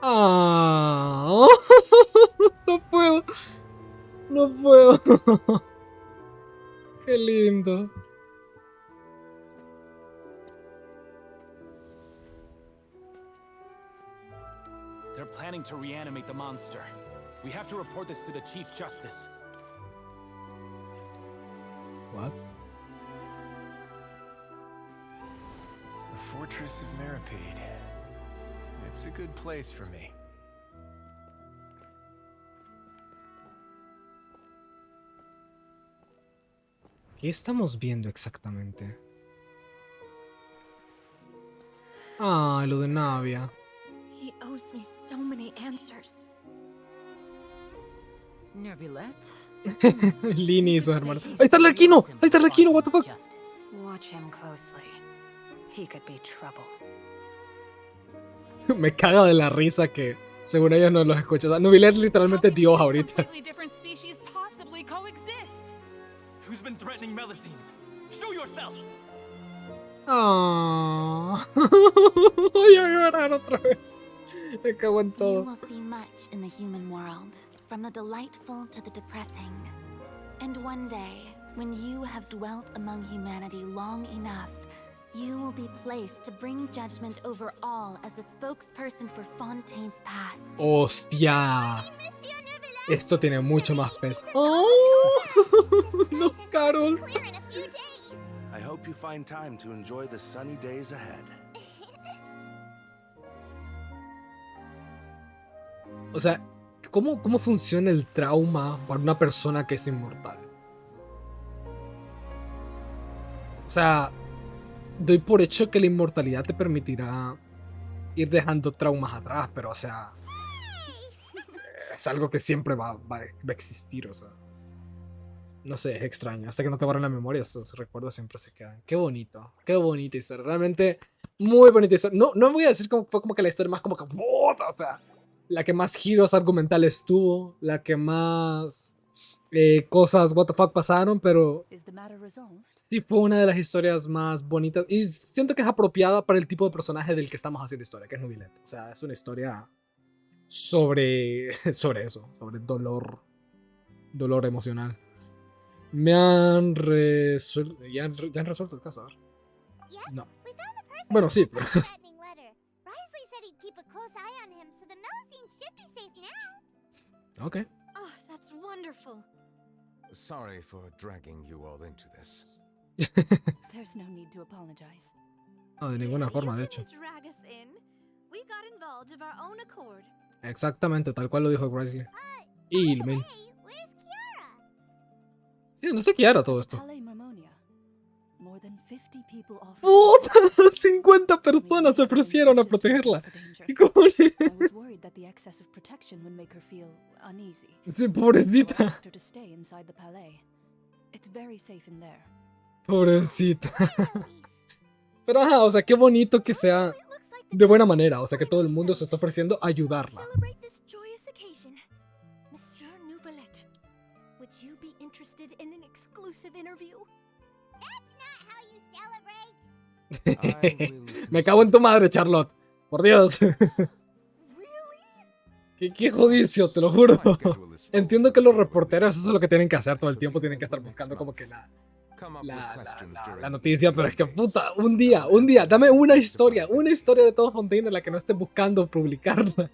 Ah, no puedo. No puedo. Qué lindo. They're planning to reanimate the monster. We have to report this to the Chief Justice. What? The Fortress of Meripede. It's a good place for me. ¿Qué estamos viendo exactamente? Ah, lo de Navia. He owes me so many answers. Lini y sus hermanos. ¡Ahí está el Arquino! ¡Ahí está el Arquino! What the fuck? Watch him closely. He could be trouble. Me caga de la risa que según ellos no los escuchan. O sea, Nubilet es literalmente Dios ahorita. Who's been threatening Melusines? Show yourself! Ah, voy a llorar otra vez. Me cago en You todo. will see much in the human world, from the delightful to the depressing. And one day, when you have dwelt among humanity long enough, you will be placed to bring judgment over all as a spokesperson for Fontaine's past. Hostia. Esto tiene mucho más peso. Oh, no, Carol. I hope you find time to enjoy the sunny days ahead. O sea, ¿cómo funciona el trauma para una persona que es inmortal? O sea, doy por hecho que la inmortalidad te permitirá ir dejando traumas atrás, pero o sea, es algo que siempre va a existir, o sea. No sé, es extraño. Hasta que no te borren la memoria, esos recuerdos siempre se quedan. Qué bonita historia. Realmente, muy bonita historia. No voy a decir como fue como que la historia más como que... O sea, la que más giros argumentales tuvo. La que más cosas what the fuck pasaron, pero... Sí fue una de las historias más bonitas. Y siento que es apropiada para el tipo de personaje del que estamos haciendo historia, que es Nubilet. O sea, es una historia sobre eso. Sobre dolor emocional. Me han resuelto... ¿Ya han resuelto el caso? A ver. No. Bueno, sí, pero... Okay. Oh, that's wonderful. Sorry for dragging you all into this. There's no need to apologize. No, de ninguna forma, de hecho. Drag us in. We got involved of our own accord. Exactamente, tal cual lo dijo Grizzly. Y Lumen. Sí, no sé qué era todo esto. More than 50 ¡Puta! 50 personas se ofrecieron a protegerla. ¿Qué cojones? Sí, pobrecita. Pobrecita. Pero ajá, o sea, qué bonito que sea de buena manera. O sea, que todo el mundo se está ofreciendo a ayudarla. Monsieur Nouvelet, would you be interested in an exclusive interview? That's not how you celebrate. Me cago en tu madre, Charlotte. Por Dios. Qué jodicio, te lo juro. Entiendo que los reporteros eso es lo que tienen que hacer todo el tiempo. Tienen que estar buscando como que la noticia. Pero es que puta, un día, dame una historia de todo Fontaine en la que no esté buscando publicarla.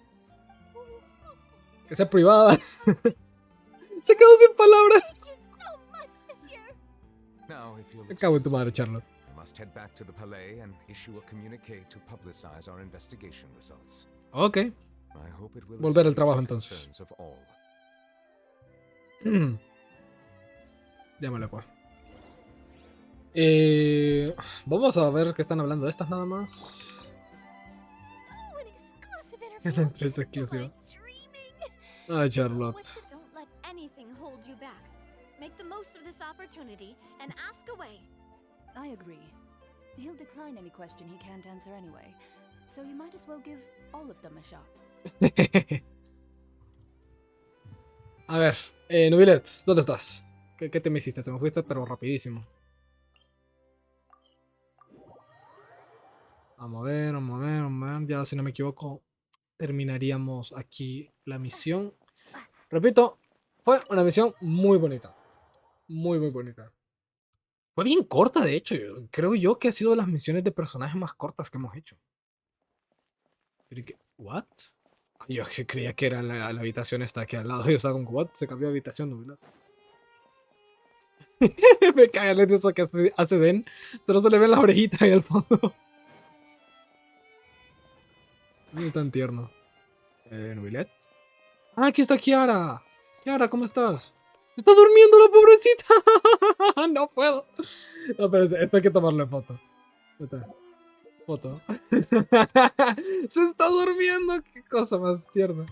Que sea privada. Se quedó sin palabras. Me cago en tu madre, Charlotte. Ok. Volver al trabajo entonces. Llámale pues. Vamos a ver qué están hablando de estas nada más. Una entrevista exclusiva. Ay, Charlotte. Don't let anything hold you back. Make the most of this opportunity and ask away. I agree. He'll decline any question he can't answer anyway. So you might as well give all of them a shot. A ver, Nubilet, ¿dónde estás? ¿Qué te me hiciste? Se me fuiste, pero rapidísimo. Vamos a ver. Ya, si no me equivoco, terminaríamos aquí la misión. Repito, fue una misión muy bonita. Muy bonita. Fue bien corta, de hecho. Creo yo que ha sido de las misiones de personajes más cortas que hemos hecho. Pero que, ¿what? Yo que creía que era la habitación esta aquí al lado. Yo estaba como, ¿what? Se cambió de habitación, ¿no? Me caga el eso que hace Den. Solo se le ven las orejitas ahí al fondo. No es tan tierno. ¿Nubilet? Ah, aquí está Kiara. Kiara, ¿cómo estás? ¡Está durmiendo la pobrecita! No puedo. No, pero esto hay que tomarle foto. Foto. Se está durmiendo. Qué cosa más tierna.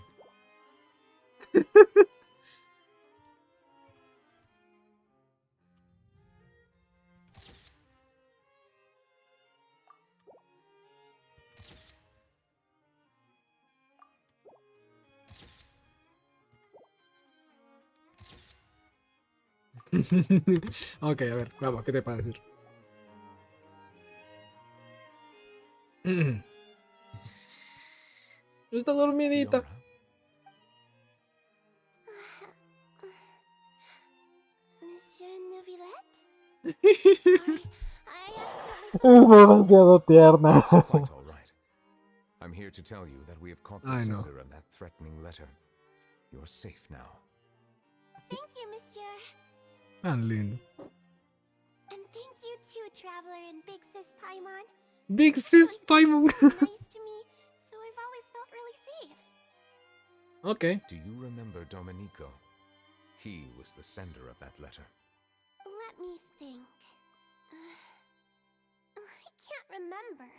Ok, a ver, vamos, ¿qué te puedo decir? Está dormidita. Monsieur Nouvelet? Es demasiado tierna. I'm here to tell you that we have caught the I know. sender of that threatening letter. You're safe now. Thank you, Monsieur. Tan lindo. And thank you too, Traveler and Big Sis Paimon. Big Sis Paimon. Nice to me, so I've always felt really safe. Okay. Do you remember Domenico? He was the sender of that letter. Let me think. I can't remember.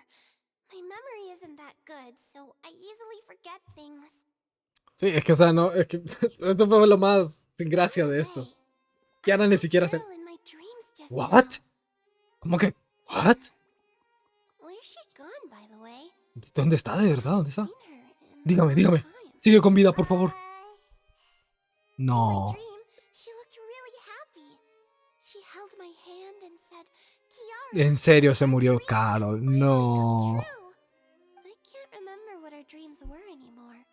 My memory isn't that good, so I easily forget things. Sí, es que, o sea, no, es que esto fue lo más sin gracia de esto. Kiara ni siquiera se... ¿What? ¿Cómo que? ¿What? Where's she gone, by the way? ¿Dónde está de verdad? ¿Dónde está? Dígame. Sigue con vida, por favor. No. She looked really happy. She held my hand and said, En serio se murió Carol. No. I can't remember what our dreams were anymore.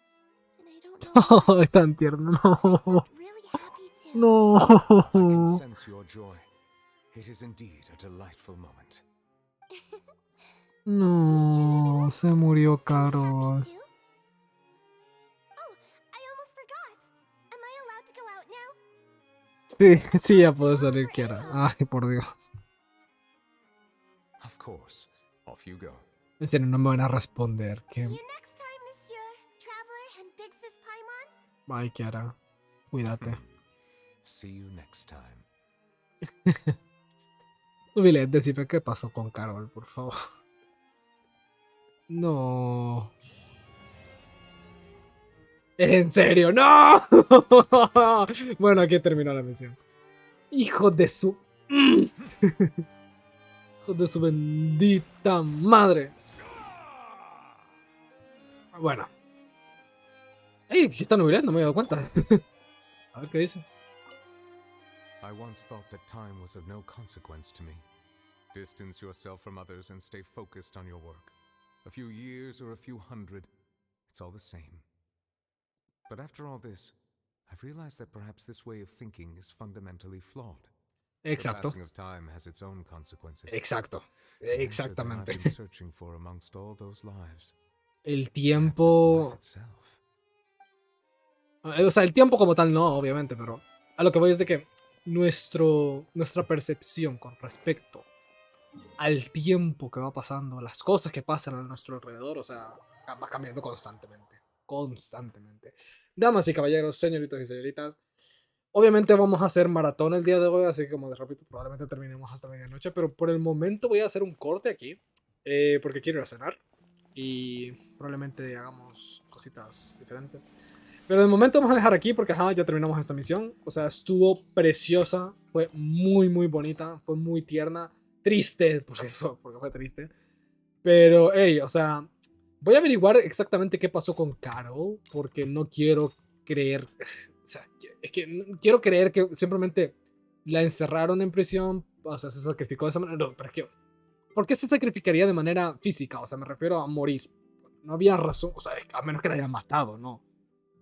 And I don't know. Oh, es tan tierno. No. Really happy too. No. I can sense your joy. It is indeed a delightful moment. No, se murió Carol. Sí, ya puede salir Kiara. Ay, por Dios. Of course. Off you go. En serio, no me van a responder. ¿Qué? Bye, Kiara. Cuídate. See you next time. Nubilet, decime qué pasó con Carol, por favor. No. ¿En serio? ¡No! Bueno, aquí terminó la misión. Hijo de su... Hijo de su bendita madre. Bueno. ¡Ey! Aquí está Nubilet, no me había dado cuenta. A ver qué dice. I once thought that time was of no consequence to me. Distance yourself from others and stay focused on your work. A few years or a few hundred, it's all the same. But after all this, I've realized that perhaps this way of thinking is fundamentally flawed. Exacto. The passing of time has its own consequences. Exacto. Exactamente. I've been searching for amongst all those lives. El tiempo... O sea, el tiempo como tal no, obviamente, pero a lo que voy es de que nuestra percepción con respecto al tiempo que va pasando, las cosas que pasan a nuestro alrededor, o sea, va cambiando constantemente. Constantemente. Damas y caballeros, señoritos y señoritas, obviamente vamos a hacer maratón el día de hoy, así que como de rápido probablemente terminemos hasta medianoche, pero por el momento voy a hacer un corte aquí, porque quiero ir a cenar y probablemente hagamos cositas diferentes. Pero de momento vamos a dejar aquí porque ya terminamos esta misión. O sea, estuvo preciosa, fue muy muy bonita, fue muy tierna, triste, porque fue triste. Pero, hey, o sea, voy a averiguar exactamente qué pasó con Carol, porque no quiero creer, o sea, es que no quiero creer que simplemente la encerraron en prisión, o sea, se sacrificó de esa manera. No, pero es que, ¿por qué se sacrificaría de manera física? O sea, me refiero a morir. No había razón, o sea, a menos que la hayan matado, ¿no?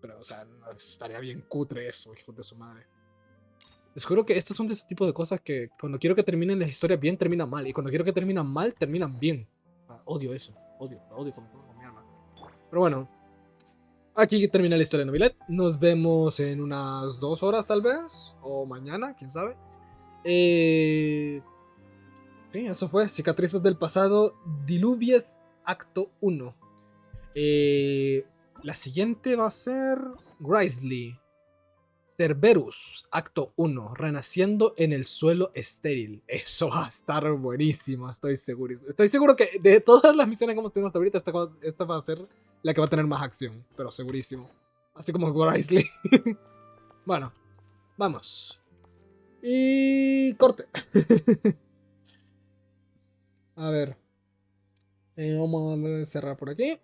Pero, o sea, no, estaría bien cutre eso, hijo de su madre. Les juro que estos son de ese tipo de cosas que cuando quiero que terminen las historias bien, terminan mal. Y cuando quiero que terminan mal, terminan bien. Odio eso. Odio con mi alma. Pero bueno. Aquí termina la historia de Nobilet. Nos vemos en unas 2 horas tal vez. O mañana, quién sabe. Sí, eso fue. Cicatrices del pasado. Diluvies, acto 1. La siguiente va a ser Grizzly. Cerberus, acto 1. Renaciendo en el suelo estéril. Eso va a estar buenísimo, estoy seguro. Estoy seguro que de todas las misiones que hemos tenido hasta ahorita, esta va a ser la que va a tener más acción. Pero segurísimo. Así como Grizzly. Bueno, vamos. Y corte. A ver. Vamos a cerrar por aquí.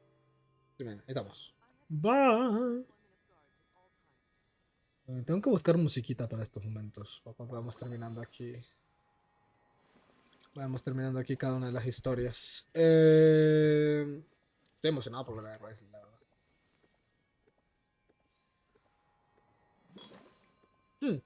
Ahí estamos. Bye. Tengo que buscar musiquita para estos momentos. Cuando vamos terminando aquí. Vamos terminando aquí cada una de las historias. Estoy emocionado por la de Rising, la verdad.